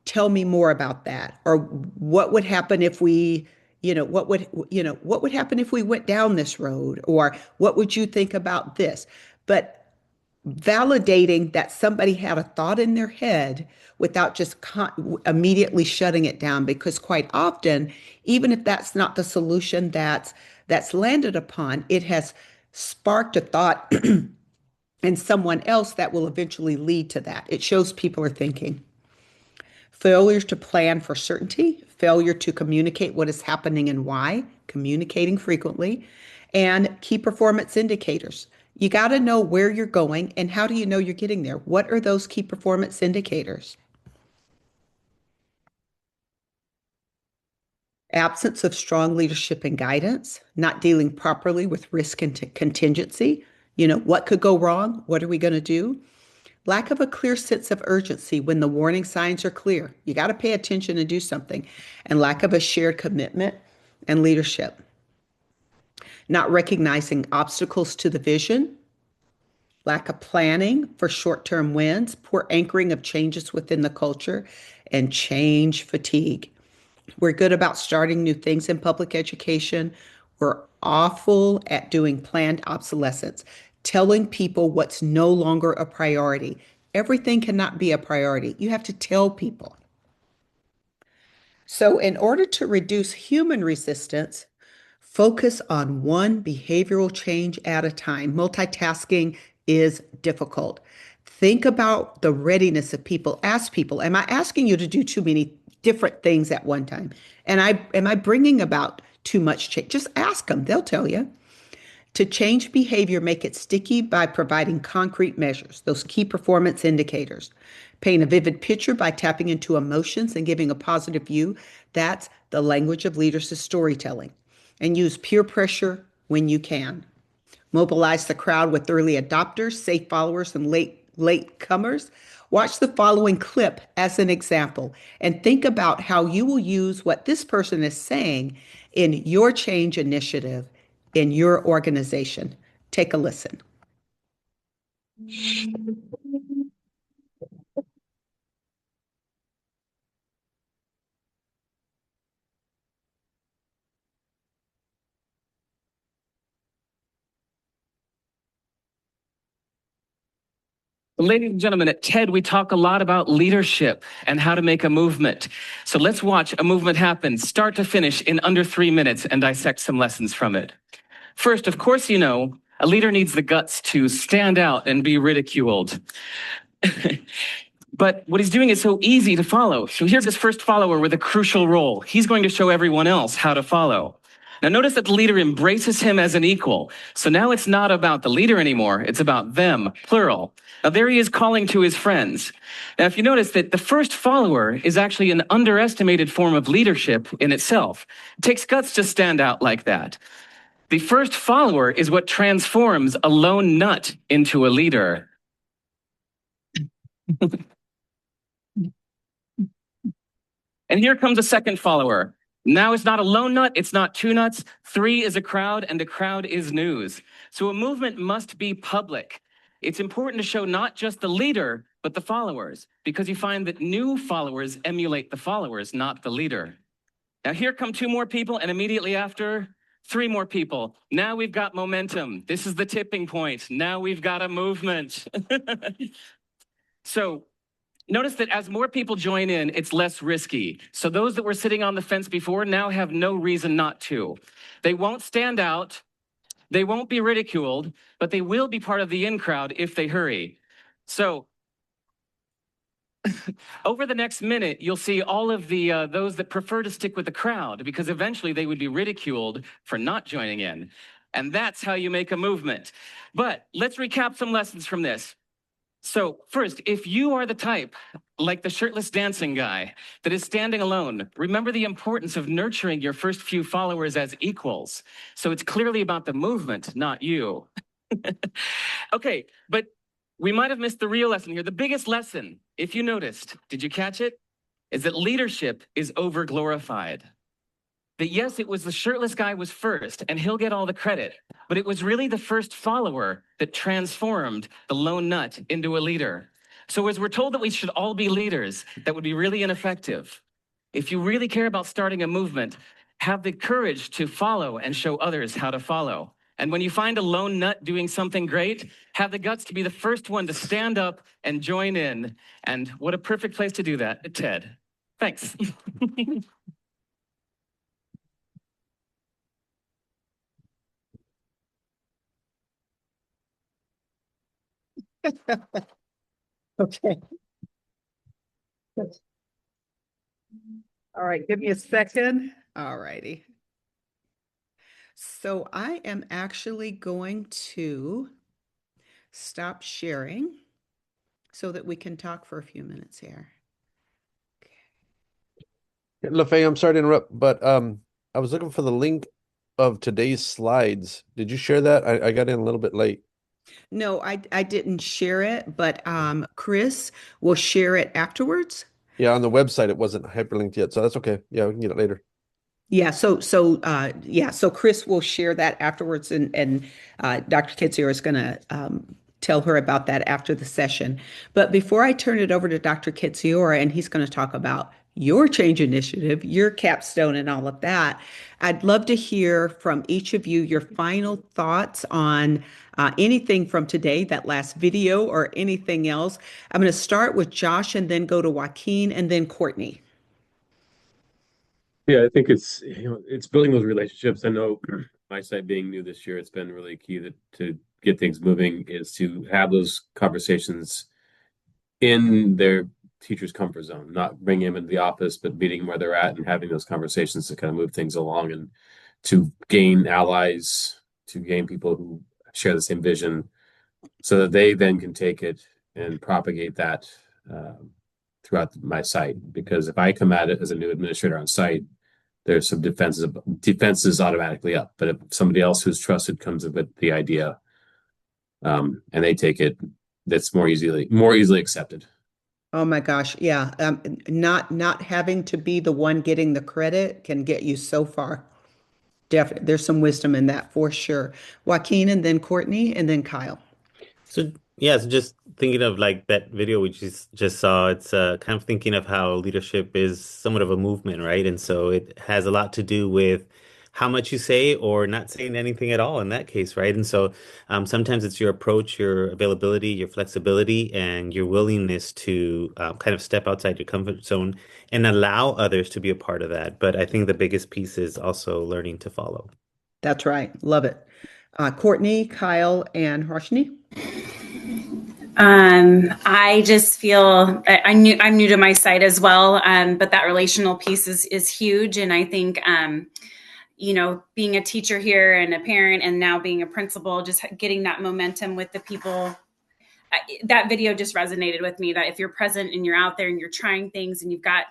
tell me more about that, or what would happen if we, what would happen if we went down this road, or what would you think about this? But validating that somebody had a thought in their head without just immediately shutting it down, because quite often, even if that's not the solution that's landed upon, it has sparked a thought in someone else that will eventually lead to that. It shows people are thinking. Failure to plan for certainty, failure to communicate what is happening and why, communicating frequently, and key performance indicators. You got to know where you're going and how do you know you're getting there? What are those key performance indicators? Absence of strong leadership and guidance, not dealing properly with risk and contingency. What could go wrong? What are we going to do? Lack of a clear sense of urgency when the warning signs are clear. You got to pay attention and do something. And lack of a shared commitment and leadership. Not recognizing obstacles to the vision. Lack of planning for short-term wins. Poor anchoring of changes within the culture. And change fatigue. We're good about starting new things in public education. We're awful at doing planned obsolescence, telling people what's no longer a priority. Everything cannot be a priority. You have to tell people. So, in order to reduce human resistance, focus on one behavioral change at a time. Multitasking is difficult. Think about the readiness of people. Ask people, am I asking you to do too many different things at one time? And am I bringing about too much change? Just ask them, they'll tell you. To change behavior, make it sticky by providing concrete measures, those key performance indicators. Paint a vivid picture by tapping into emotions and giving a positive view. That's the language of leaders is storytelling. And use peer pressure when you can. Mobilize the crowd with early adopters, safe followers, and late comers. Watch the following clip as an example and think about how you will use what this person is saying in your change initiative in your organization. Take a listen. Ladies and gentlemen, at TED, we talk a lot about leadership and how to make a movement. So let's watch a movement happen, start to finish, in under 3 minutes and dissect some lessons from it. First, of course, you know, a leader needs the guts to stand out and be ridiculed. But what he's doing is so easy to follow. So here's his first follower with a crucial role. He's going to show everyone else how to follow. Now, notice that the leader embraces him as an equal. So now it's not about the leader anymore. It's about them, plural. Now, there he is calling to his friends. Now, if you notice that the first follower is actually an underestimated form of leadership in itself. It takes guts to stand out like that. The first follower is what transforms a lone nut into a leader. And here comes a second follower. Now it's not a lone nut, it's not two nuts. 3 is a crowd, and a crowd is news. So a movement must be public. It's important to show not just the leader, but the followers, because you find that new followers emulate the followers, not the leader. Now here come 2 more people, and immediately after, 3 more people. Now we've got momentum. This is the tipping point. Now we've got a movement. So notice that as more people join in, it's less risky. So those that were sitting on the fence before now have no reason not to. They won't stand out, they won't be ridiculed, but they will be part of the in crowd if they hurry. So over the next minute, you'll see all of the those that prefer to stick with the crowd, because eventually they would be ridiculed for not joining in. And that's how you make a movement. But let's recap some lessons from this. So first, if you are the type, like the shirtless dancing guy, that is standing alone, remember the importance of nurturing your first few followers as equals. So it's clearly about the movement, not you. Okay, but we might have missed the real lesson here. The biggest lesson, if you noticed, did you catch it? Is that leadership is over-glorified. That yes, it was the shirtless guy was first, and he'll get all the credit, but it was really the first follower that transformed the lone nut into a leader. So as we're told that we should all be leaders, that would be really ineffective. If you really care about starting a movement, have the courage to follow and show others how to follow. And when you find a lone nut doing something great, have the guts to be the first one to stand up and join in. And what a perfect place to do that, TED. Thanks. Okay. All right, give me a second. All righty. So I am actually going to stop sharing so that we can talk for a few minutes here. LaFay, I'm sorry to interrupt, but I was looking for the link of today's slides. Did you share that? I got in a little bit late. No, I didn't share it, but Chris will share it afterwards. Yeah, on the website it wasn't hyperlinked yet, so that's okay. Yeah, we can get it later. Yeah, so Chris will share that afterwards, and Dr. Kitzier is going to tell her about that after the session. But before I turn it over to Dr. Kitziora, and he's going to talk about your change initiative, your capstone, and all of that, I'd love to hear from each of you your final thoughts on anything from today, that last video, or anything else. I'm going to start with Josh and then go to Joaquin and then Courtney. Yeah, I think it's building those relationships. I know my site being new this year, it's been really key to get things moving is to have those conversations in their teacher's comfort zone, not bring them into the office, but meeting where they're at and having those conversations to kind of move things along and to gain allies, to gain people who share the same vision so that they then can take it and propagate that throughout my site. Because if I come at it as a new administrator on site, there's some defenses automatically up. But if somebody else who's trusted comes up with the idea and they take it, that's more easily accepted. Oh my gosh, yeah. Not having to be the one getting the credit can get you so far. Definitely, there's some wisdom in that for sure. Joaquin and then Courtney and then Kyle. So yeah, so just thinking of like that video we just saw, it's kind of thinking of how leadership is somewhat of a movement, right? And so it has a lot to do with how much you say or not saying anything at all in that case, right? And so sometimes it's your approach, your availability, your flexibility, and your willingness to kind of step outside your comfort zone and allow others to be a part of that. But I think the biggest piece is also learning to follow. That's right. Love it. Courtney, Kyle, and Harshni. I just feel I'm new to my site as well, but that relational piece is huge, and I think being a teacher here and a parent, and now being a principal, just getting that momentum with the people. That video just resonated with me. That if you're present and you're out there and you're trying things, and you've got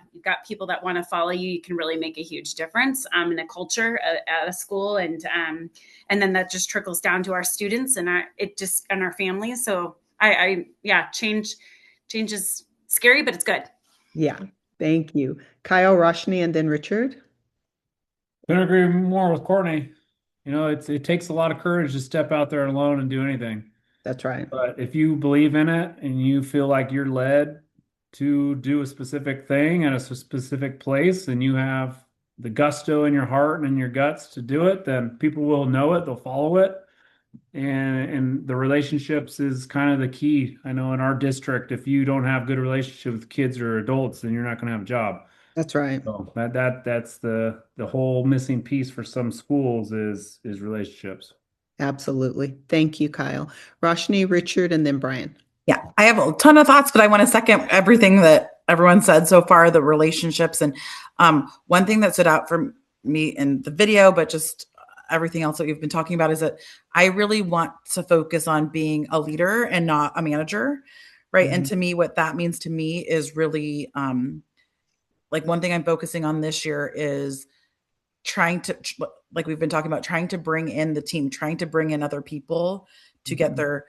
people that want to follow you, you can really make a huge difference in a culture at a school, and then that just trickles down to our students and our families. So yeah, change is scary, but it's good. Yeah, thank you. Kyle, Roshni, and then Richard. Couldn't agree more with Courtney. It takes a lot of courage to step out there alone and do anything. That's right. But if you believe in it and you feel like you're led to do a specific thing at a specific place, and you have the gusto in your heart and in your guts to do it, then people will know it, they'll follow it. And the relationships is kind of the key. I know in our district, if you don't have good relationship with kids or adults, then you're not going to have a job. That's right. So that's the whole missing piece for some schools is relationships. Absolutely. Thank you, Kyle. Roshni, Richard, and then Brian. Yeah, I have a ton of thoughts, but I want to second everything that everyone said so far, the relationships. And one thing that stood out for me in the video, but just everything else that we've been talking about, is that I really want to focus on being a leader and not a manager, right? Mm-hmm. And to me, what that means to me is really like one thing I'm focusing on this year is trying to, like we've been talking about, trying to bring in the team, trying to bring in other people to get their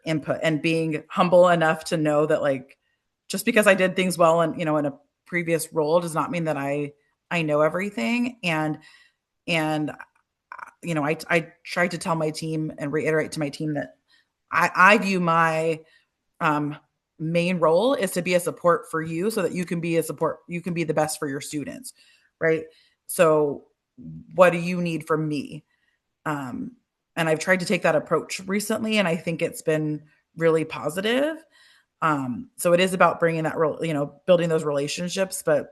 input, and being humble enough to know that, like, just because I did things well and in a previous role does not mean that I know everything. And I tried to tell my team and reiterate to my team that I view my main role is to be a support for you, so that you can be the best for your students, right? So what do you need from me? And I've tried to take that approach recently, and I think it's been really positive. So it is about bringing that role, building those relationships. But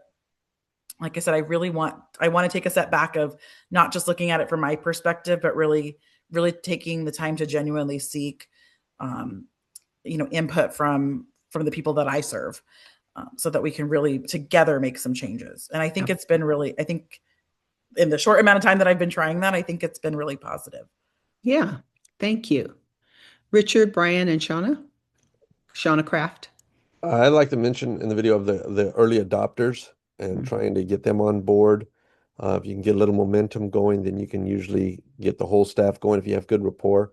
like I said, I want to take a step back of not just looking at it from my perspective, but really, really taking the time to genuinely seek, input from the people that I serve, so that we can really together make some changes. And I think it's been really, I think in the short amount of time that I've been trying that, I think it's been really positive. Yeah, thank you. Richard, Brian, and Shauna Craft. I like to mention in the video of the early adopters and trying to get them on board. If you can get a little momentum going, then you can usually get the whole staff going if you have good rapport,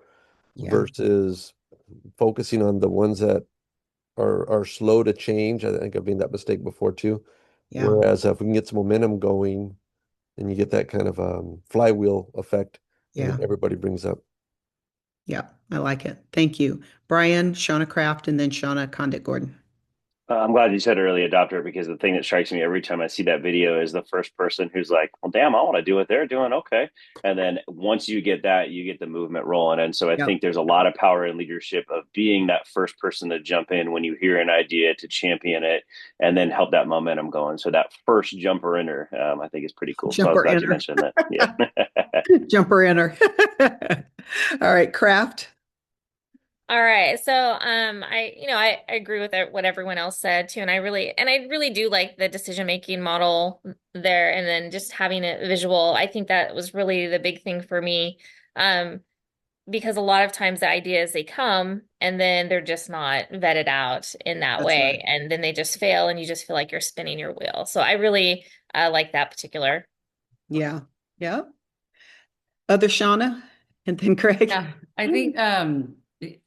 versus focusing on the ones that are slow to change. I think I've made that mistake before too. Yeah. Whereas if we can get some momentum going, then you get that kind of flywheel effect, and then everybody brings up. Yeah, I like it. Thank you. Brian, Shauna Craft, and then Shauna Condit Gordon. I'm glad you said early adopter, because the thing that strikes me every time I see that video is the first person who's like, well, damn, I want to do what they're doing. Okay. And then once you get that, you get the movement rolling. And so I think there's a lot of power in leadership of being that first person to jump in when you hear an idea, to champion it and then help that momentum going. So that first jumper inner, I think is pretty cool. So I was glad you mentioned that. Yeah. Jumper inner. All right, Craft. All right. So, I agree with what everyone else said too. And I really do like the decision-making model there. And then just having it visual, I think that was really the big thing for me. Because a lot of times the ideas, they come and then they're just not vetted out in that way. Right. And then they just fail and you just feel like you're spinning your wheel. So I really like that particular. Yeah. Yeah. Other Shauna and then Craig. Yeah, I think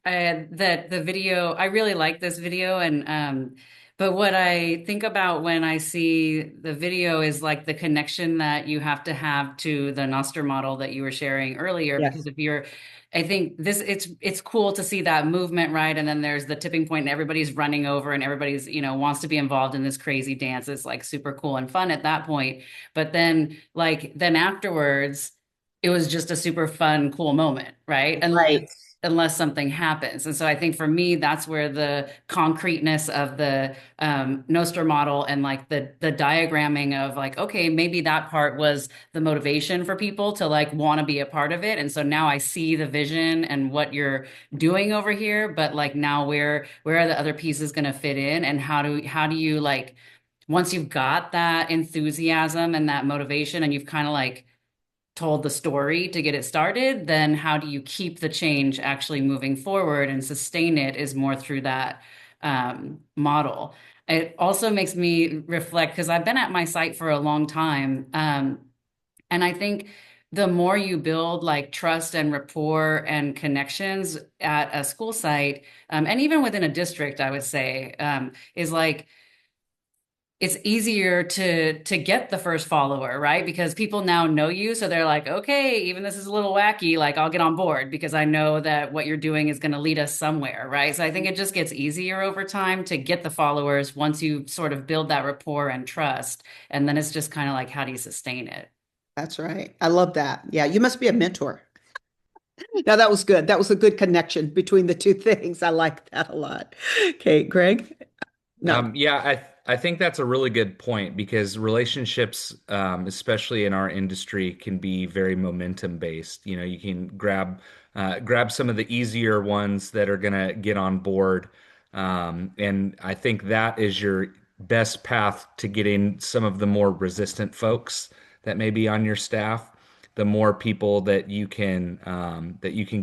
that the video, I really like this video, and But what I think about when I see the video is like the connection that you have to have to the Noster model that you were sharing earlier. Because Yes. if you're, I think this it's cool to see that movement, right? And then there's the tipping point and everybody's running over and everybody's, wants to be involved in this crazy dance. It's like super cool and fun at that point. But then afterwards, it was just a super fun, cool moment, right? Right. Unless something happens. And so I think for me, that's where the concreteness of the Nostr model and like the diagramming of like, okay, maybe that part was the motivation for people to like want to be a part of it. And so now I see the vision and what you're doing over here, but like now where are the other pieces going to fit in, and how do you like once you've got that enthusiasm and that motivation and you've kind of like told the story to get it started, then how do you keep the change actually moving forward and sustain it is more through that model. It also makes me reflect because I've been at my site for a long time. And I think the more you build like trust and rapport and connections at a school site, and even within a district, I would say, is like it's easier to get the first follower, right? Because people now know you, so they're like, okay, even this is a little wacky, like I'll get on board because I know that what you're doing is going to lead us somewhere, right? So I think it just gets easier over time to get the followers once you sort of build that rapport and trust, and then it's just kind of like how do you sustain it? That's right. I love that. Yeah, you must be a mentor. Now that was good. That was a good connection between the two things. I like that a lot. Okay, Greg? No. Yeah, I think that's a really good point because relationships, especially in our industry, can be very momentum based. You know, you can grab some of the easier ones that are gonna get on board, and I think that is your best path to getting some of the more resistant folks that may be on your staff. The more people that you can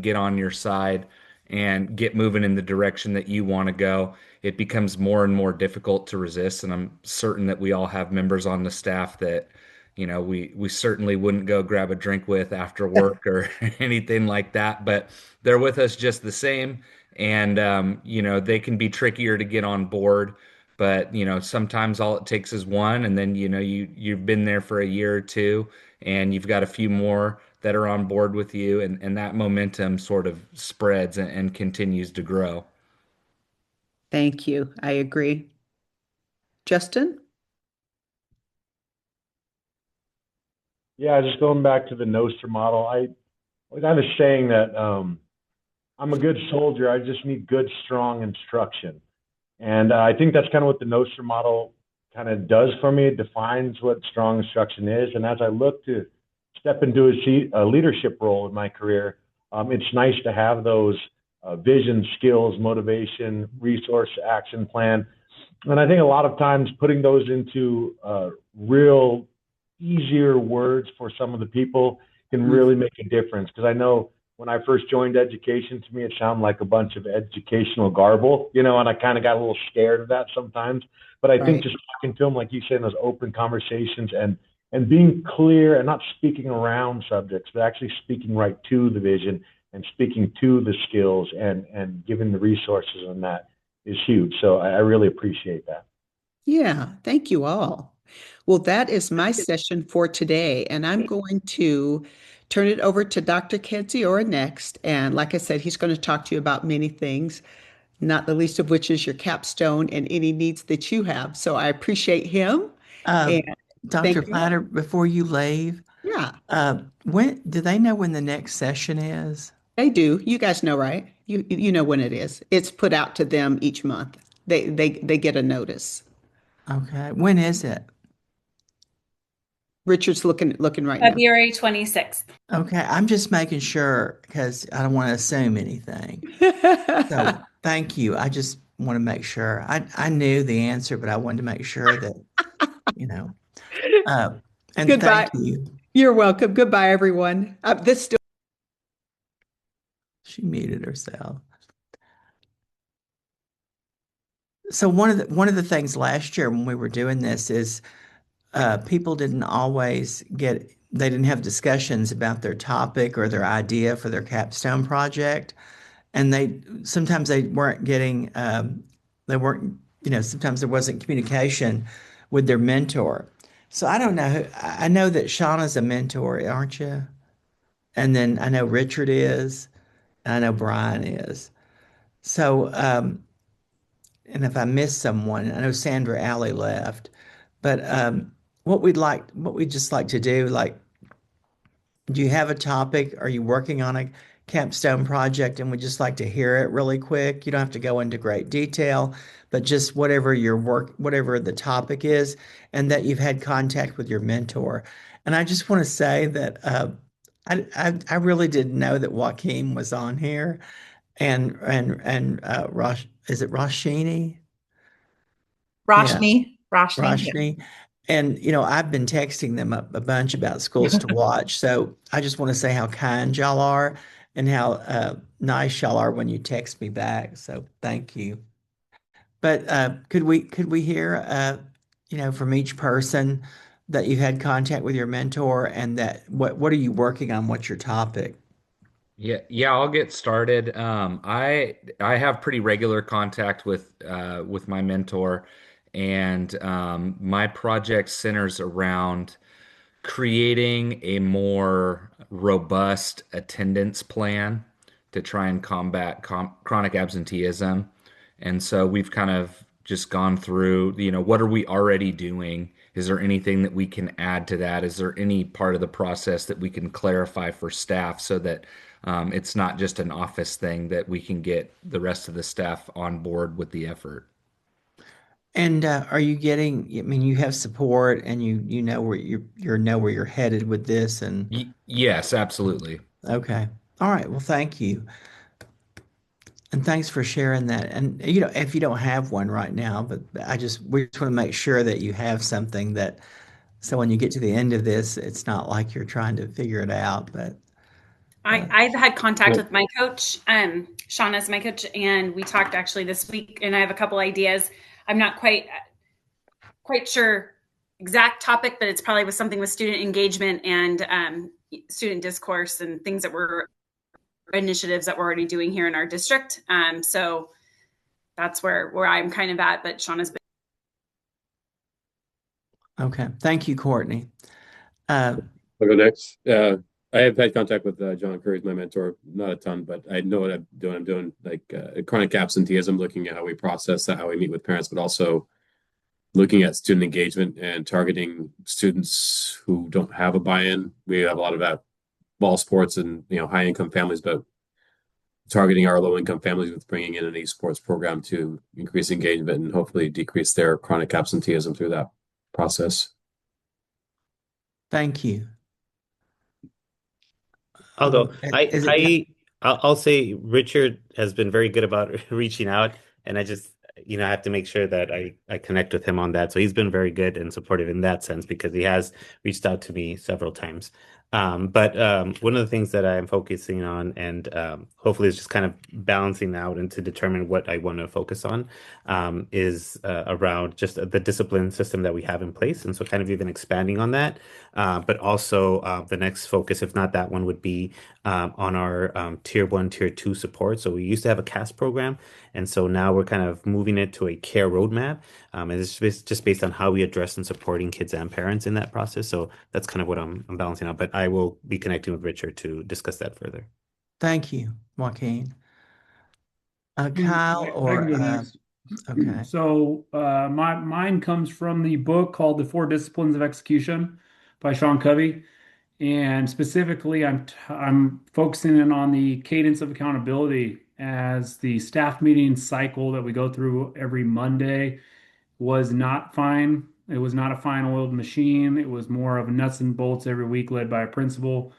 get on your side and get moving in the direction that you want to go, it becomes more and more difficult to resist. And I'm certain that we all have members on the staff that, we certainly wouldn't go grab a drink with after work or anything like that, but they're with us just the same. And, they can be trickier to get on board. But, sometimes all it takes is one, and then, you've been there for a year or two, and you've got a few more that are on board with you, and that momentum sort of spreads and continues to grow. Thank you. I agree. Justin? Yeah, just going back to the Nostr model, I was kind of saying that I'm a good soldier. I just need good, strong instruction. And I think that's kind of what the Nostr model kind of does for me. It defines what strong instruction is. And as I look to step into a leadership role in my career, it's nice to have those vision, skills, motivation, resource, action plan. And I think a lot of times putting those into real easier words for some of the people can really make a difference. Because I know when I first joined education, to me, it sounded like a bunch of educational garble, and I kind of got a little scared of that sometimes. But I think Right. just talking to them, like you said, in those open conversations and being clear and not speaking around subjects, but actually speaking right to the vision and speaking to the skills and giving the resources on that is huge. So I really appreciate that. Yeah, thank you all. Well, that is my session for today, and I'm going to turn it over to Dr. Kedziora next. And like I said, he's going to talk to you about many things, not the least of which is your capstone and any needs that you have. So I appreciate him Uh, and Dr. thank you. Platter, before you leave, Yeah, when do they know when the next session is? they do. You guys know, right? You know when it is. It's put out to them each month. They get a notice. Okay, when is it? Richard's looking right now. February 26th. Okay, I'm just making sure because I don't want to assume anything. So thank you. I just want to make sure. I knew the answer, but I wanted to make sure that, you know. Uh, and thank Goodbye. you. You're welcome. Goodbye, everyone. This still She muted herself. So one of the things last year when we were doing this is people didn't always they didn't have discussions about their topic or their idea for their capstone project, and sometimes they weren't sometimes there wasn't communication with their mentor. So I don't know I know that Shauna's a mentor, aren't you? And then I know Richard is, and I know Brian is. So, and if I missed someone, I know Sandra Alley left, but what we'd just like to do, like, do you have a topic? Are you working on a capstone project? And we'd just like to hear it really quick. You don't have to go into great detail, but just whatever the topic is, and that you've had contact with your mentor. And I just want to say that I really didn't know that Joaquin was on here, and Rosh, is it Roshini? Yeah, Roshni, yeah. Roshni. And, I've been texting them a bunch about schools to watch. So I just want to say how kind y'all are and how nice y'all are when you text me back. So thank you. But could we hear from each person that you had contact with your mentor and that what are you working on? What's your topic? Yeah, I'll get started. I have pretty regular contact with my mentor, and my project centers around creating a more robust attendance plan to try and combat chronic absenteeism. And so we've kind of just gone through, what are we already doing? Is there anything that we can add to that? Is there any part of the process that we can clarify for staff so that it's not just an office thing, that we can get the rest of the staff on board with the effort? And are you getting, I mean, you have support and you know where you know where you're headed with this and Yes, absolutely. okay. All right. Well, thank you. And thanks for sharing that. And if you don't have one right now, but we just want to make sure that you have something that so when you get to the end of this, it's not like you're trying to figure it out, but I've had contact Well, with my coach. Shauna's my coach, and we talked actually this week, and I have a couple ideas. I'm not quite sure exact topic, but it's probably with something with student engagement and student discourse and things that were initiatives that we're already doing here in our district. So that's where I'm kind of at. But Shauna's been. okay. Thank you, Courtney. Uh, I'll go next. I have had contact with John Curry, my mentor, not a ton, but I know what I'm doing. I'm doing like chronic absenteeism, looking at how we process that, how we meet with parents, but also looking at student engagement and targeting students who don't have a buy-in. We have a lot of that ball sports and high income families, but targeting our low income families with bringing in an esports program to increase engagement and hopefully decrease their chronic absenteeism through that process. thank you. Although Is it I'll say Richard has been very good about reaching out, and I just I have to make sure that I connect with him on that. So he's been very good and supportive in that sense because he has reached out to me several times. But one of the things that I am focusing on, and hopefully is just kind of balancing out and to determine what I want to focus on, is around just the discipline system that we have in place, and so kind of even expanding on that. But also the next focus, if not that one, would be on our tier one, tier two support. So we used to have a CAS program, and so now we're kind of moving it to a care roadmap. And it's just based on how we address and supporting kids and parents in that process. So that's kind of what I'm balancing out. But I will be connecting with Richard to discuss that further. thank you, Joaquin. Mm, Kyle I can or go next. okay. So mine comes from the book called The Four Disciplines of Execution by Sean Covey. And specifically, I'm focusing in on the cadence of accountability as the staff meeting cycle that we go through every Monday was not fine. It was not a fine oiled machine. It was more of nuts and bolts every week led by a principal,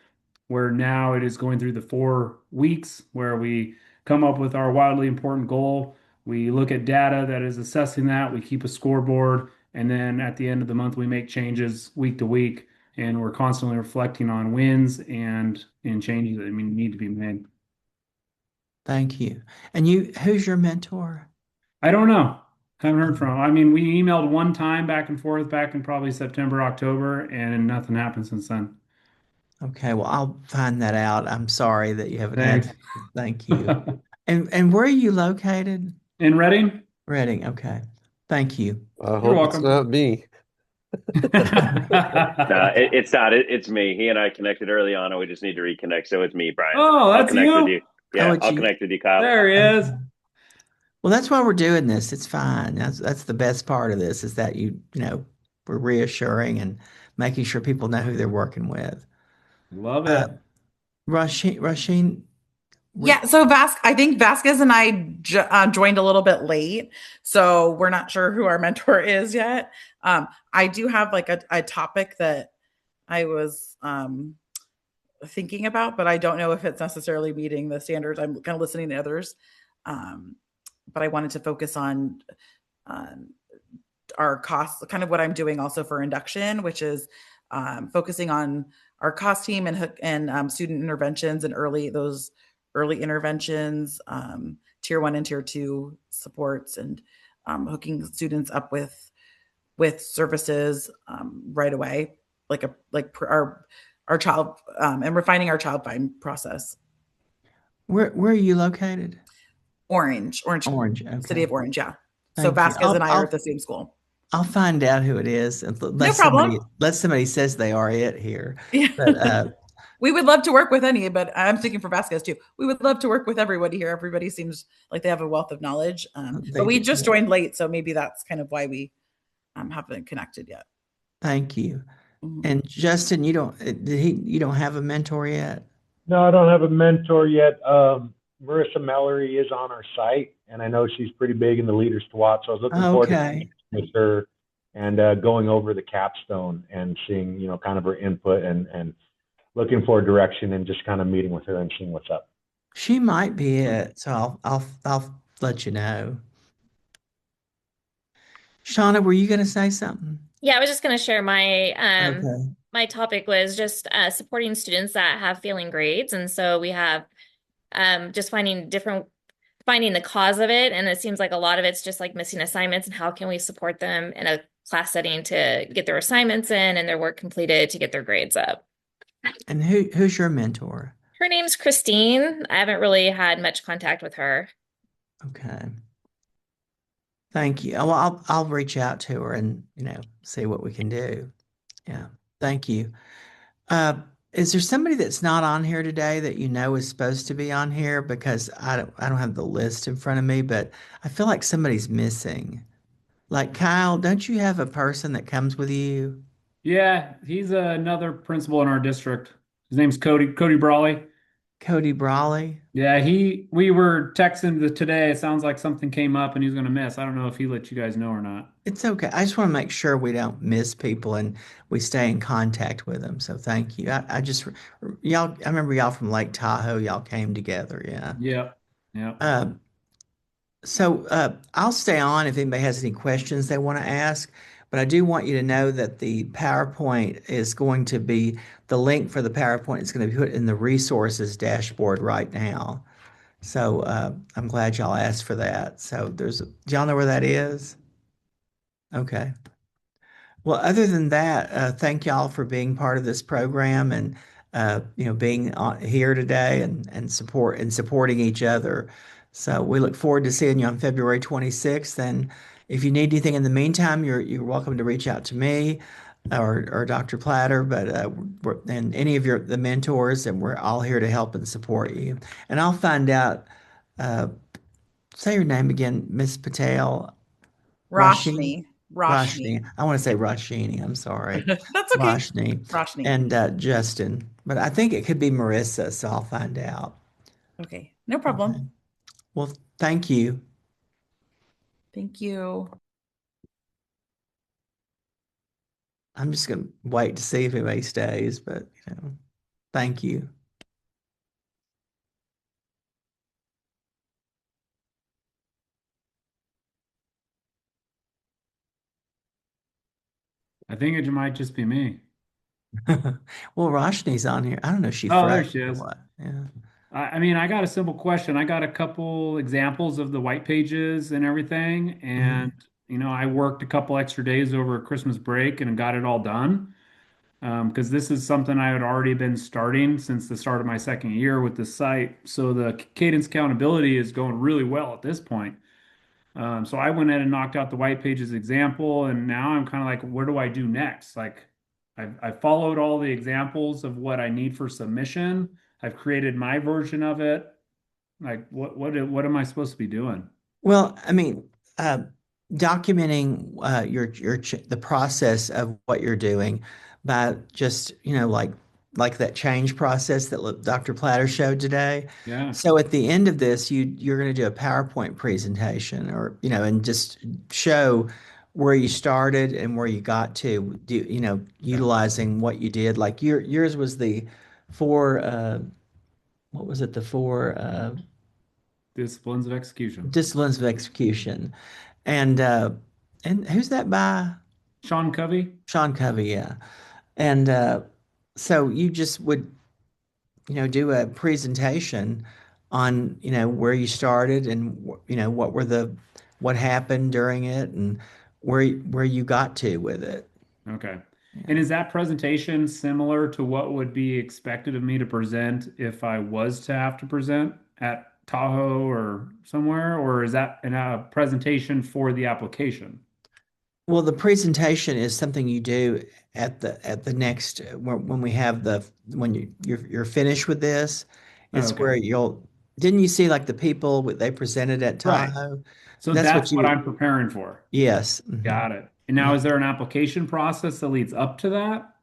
where now it is going through the 4 weeks where we come up with our wildly important goal. We look at data that is assessing that. We keep a scoreboard. And then at the end of the month, we make changes week to week. And we're constantly reflecting on wins and changes that need to be made. Thank you. And who's your mentor? I don't know. Haven't heard from him. I mean, we emailed one time back and forth back in probably September, October, and nothing happened since then. Okay, well, I'll find that out. I'm sorry that you haven't had. Thanks. Thank you. And where are you located? In Reading? Reading. Okay. Thank you. I You're hope it's welcome. not me. No, it's not. It's me. He and I connected early on, and we just need to reconnect. So it's me, Brian. Oh, I'll that's connect with you? you. Oh, Yeah, it's I'll you. connect with you, Kyle. There he Okay. is. Well, that's why we're doing this. It's fine. That's the best part of this is that we're reassuring and making sure people know who they're working with. Love Uh, it. Rasheen, Yeah, so I think Vasquez and I joined a little bit late, so we're not sure who our mentor is yet. I do have like a topic that I was thinking about, but I don't know if it's necessarily meeting the standards. I'm kind of listening to others, um, but I wanted to focus on um, our costs, kind of what I'm doing also for induction, which is focusing on our cost team and student interventions and early interventions, tier one and tier two supports, and hooking students up with services right away, our child and refining our child find process. where are you located? Orange, Orange. city Okay. of Orange, yeah. So Thank you. Vasquez and I are at the same school. I'll find out who it is No problem. unless somebody says they are it here. Yeah. But We would love to work with any, but I'm speaking for Vasquez too. We would love to work with everybody here. Everybody seems like they have a wealth of knowledge. But they we do. just joined late, so maybe that's kind of why we haven't connected yet. Thank you. Mhm. And Justin, you don't have a mentor yet? No, I don't have a mentor yet. Marissa Mallory is on our site, and I know she's pretty big in the Leaders to Watch. So I was looking forward to Okay. connecting with her and going over the capstone and seeing, kind of her input and looking for direction and just kind of meeting with her and seeing what's up. She might be it, so I'll let you know. Shauna, were you going to say something? Yeah, I was just going to share Okay. my topic was just supporting students that have failing grades, and so we have just finding the cause of it, and it seems like a lot of it's just like missing assignments, and how can we support them in a class setting to get their assignments in and their work completed to get their grades up. And who's your mentor? Her name's Christine. I haven't really had much contact with her. Okay. Thank you. Oh, well, I'll reach out to her and, see what we can do. Yeah. Thank you. Uh, is there somebody that's not on here today that you know is supposed to be on here? Because I don't have the list in front of me, but I feel like somebody's missing. Like Kyle, don't you have a person that comes with you? Yeah, he's another principal in our district. His name's Cody Brawley. Cody Brawley? Yeah, we were texting today. It sounds like something came up and he's going to miss. I don't know if he let you guys know or not. It's okay. I just want to make sure we don't miss people and we stay in contact with them. So thank you. I remember y'all from Lake Tahoe. Y'all came together. Yeah. Yeah. Yeah. So I'll stay on if anybody has any questions they want to ask, but I do want you to know that the PowerPoint is going to be, the link for the PowerPoint is going to be put in the resources dashboard right now. So I'm glad y'all asked for that. So do y'all know where that is? Okay. Well, other than that, thank y'all for being part of this program and being here today and supporting each other. So we look forward to seeing you on February 26th. And if you need anything in the meantime, you're welcome to reach out to me or Dr. Platter, but and any of the mentors, and we're all here to help and support you. And I'll find out. Uh, say your name again, Miss Patel. Rasheen. Roshni. Roshni. I want to say Rashini. I'm sorry. That's okay. Roshni. Roshni. And Justin. But I think it could be Marissa, so I'll find out. Okay. No problem. Okay. Well, thank you. Thank you. I'm just going to wait to see if anybody stays, but thank you. I think it might just be me. Well, Roshni's on here. I don't know if she Oh, there froze she or is. what. Yeah. I mean, I got a simple question. I got a couple examples of the white pages and everything. And, I worked a couple extra days over Christmas break and got it all done. Because this is something I had already been starting since the start of my second year with the site. So the cadence accountability is going really well at this point. So I went in and knocked out the white pages example, and now I'm kind of like, where do I do next? Like, I followed all the examples of what I need for submission. I've created my version of it. Like, what am I supposed to be doing? Well, I mean, uh, documenting the process of what you're doing by just, like that change process that Dr. Platter showed today. Yeah. So at the end of this, you're going to do a PowerPoint presentation, or, and just show where you started and where you got to, Okay. utilizing what you did. Like yours was the four, what was it? The four Disciplines of execution. disciplines of execution. And who's that by? Sean Covey. Sean Covey, yeah. And so you just would, do a presentation on, where you started and what happened during it and where you got to with it. Okay. And Yeah. is that presentation similar to what would be expected of me to present if I was to have to present at Tahoe or somewhere? Or is that a presentation for the application? Well, the presentation is something you do at the next when we have when you're finished with this. Oh, It's okay. where didn't you see like the people they presented at Right. Tahoe? So That's that's what what you I'm preparing for. yes. Got it. And now, Yeah. is there an application process that leads up to that?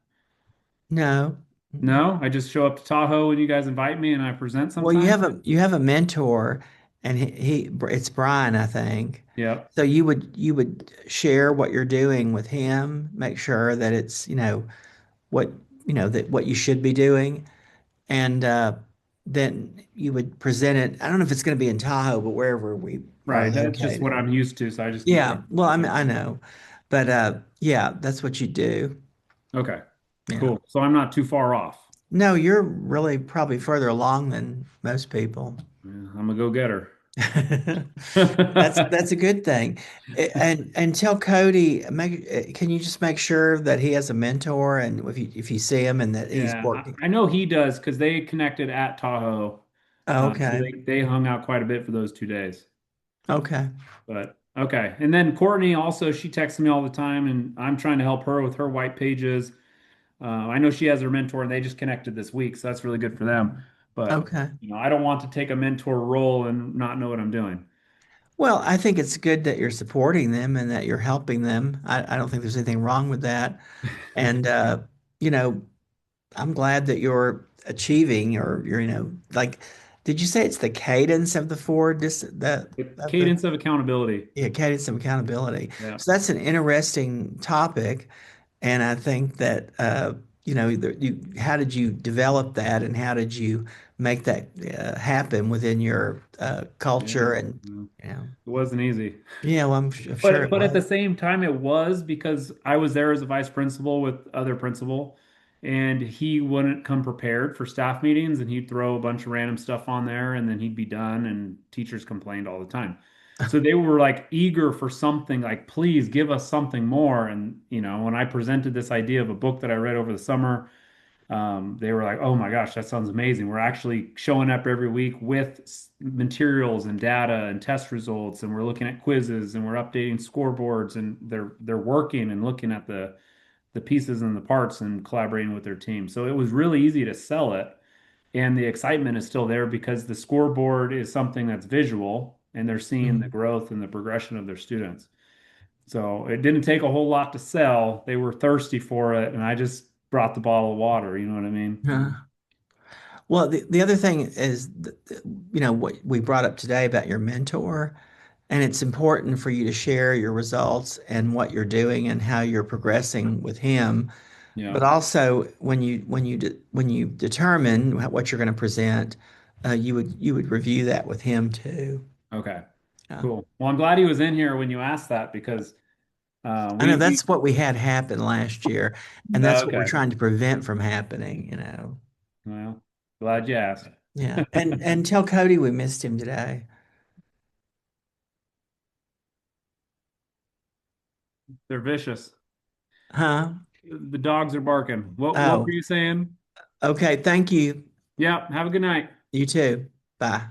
No. Mm-mm. No, I just show up to Tahoe when you guys invite me and I present Well, you sometime. have a mentor, and it's Brian, I think. Yep. So you would share what you're doing with him, make sure that it's what that what you should be doing, and then you would present it. I don't know if it's going to be in Tahoe, but wherever we are Right. That's just what located. I'm used to. So I just keep Yeah. going. Well, I mean, I know, but yeah, that's what you do. Okay. Yeah. Cool. So I'm not too far off. No, you're really probably further along than most people. Yeah, I'm a go-getter. That's a good thing. And tell Cody, can you just make sure that he has a mentor and if you see him and that he's Yeah, working. I know he does because they connected at Tahoe. Oh, So okay. they hung out quite a bit for those 2 days. Okay. But okay. And then Courtney also, she texts me all the time and I'm trying to help her with her white pages. I know she has her mentor and they just connected this week, so that's really good for them. But Okay. I don't want to take a mentor role and not know what I'm doing. Well, I think it's good that you're supporting them and that you're helping them. I don't think there's anything wrong with that. And you know, I'm glad that you're achieving or you're, like, did you say it's the cadence of the four dis that The of the cadence of accountability. yeah, cadence of accountability. Yeah. So that's an interesting topic. And I think that how did you develop that, and how did you make that happen within your Yeah. culture? And Yeah. you know, It wasn't easy. yeah, well, I'm sure it But at the was. same time, it was because I was there as a vice principal with other principal, and he wouldn't come prepared for staff meetings, and he'd throw a bunch of random stuff on there, and then he'd be done, and teachers complained all the time. So they were like eager for something, like, please give us something more. And when I presented this idea of a book that I read over the summer, they were like, "Oh my gosh, that sounds amazing. We're actually showing up every week with materials and data and test results, and we're looking at quizzes and we're updating scoreboards, and they're working and looking at the pieces and the parts and collaborating with their team." So it was really easy to sell it, and the excitement is still there because the scoreboard is something that's visual, and they're seeing the Mhm. growth and the progression of their students. So it didn't take a whole lot to sell. They were thirsty for it, and I just brought the bottle of water. You know what I mean? Well, the other thing is, what we brought up today about your mentor, and it's important for you to share your results and what you're doing and how you're progressing with him. Yeah. But also, when you determine what you're going to present, you would review that with him too. Okay. Yeah. Cool. Well, I'm glad he was in here when you asked that because I know we that's what we had happen last year, and that's what we're okay. trying to prevent from happening. Well, glad you asked. Yeah. And tell Cody we missed him today. They're vicious. Huh? The dogs are barking. What were Oh, you saying? okay. Thank you. Yeah. Have a good night. You too. Bye.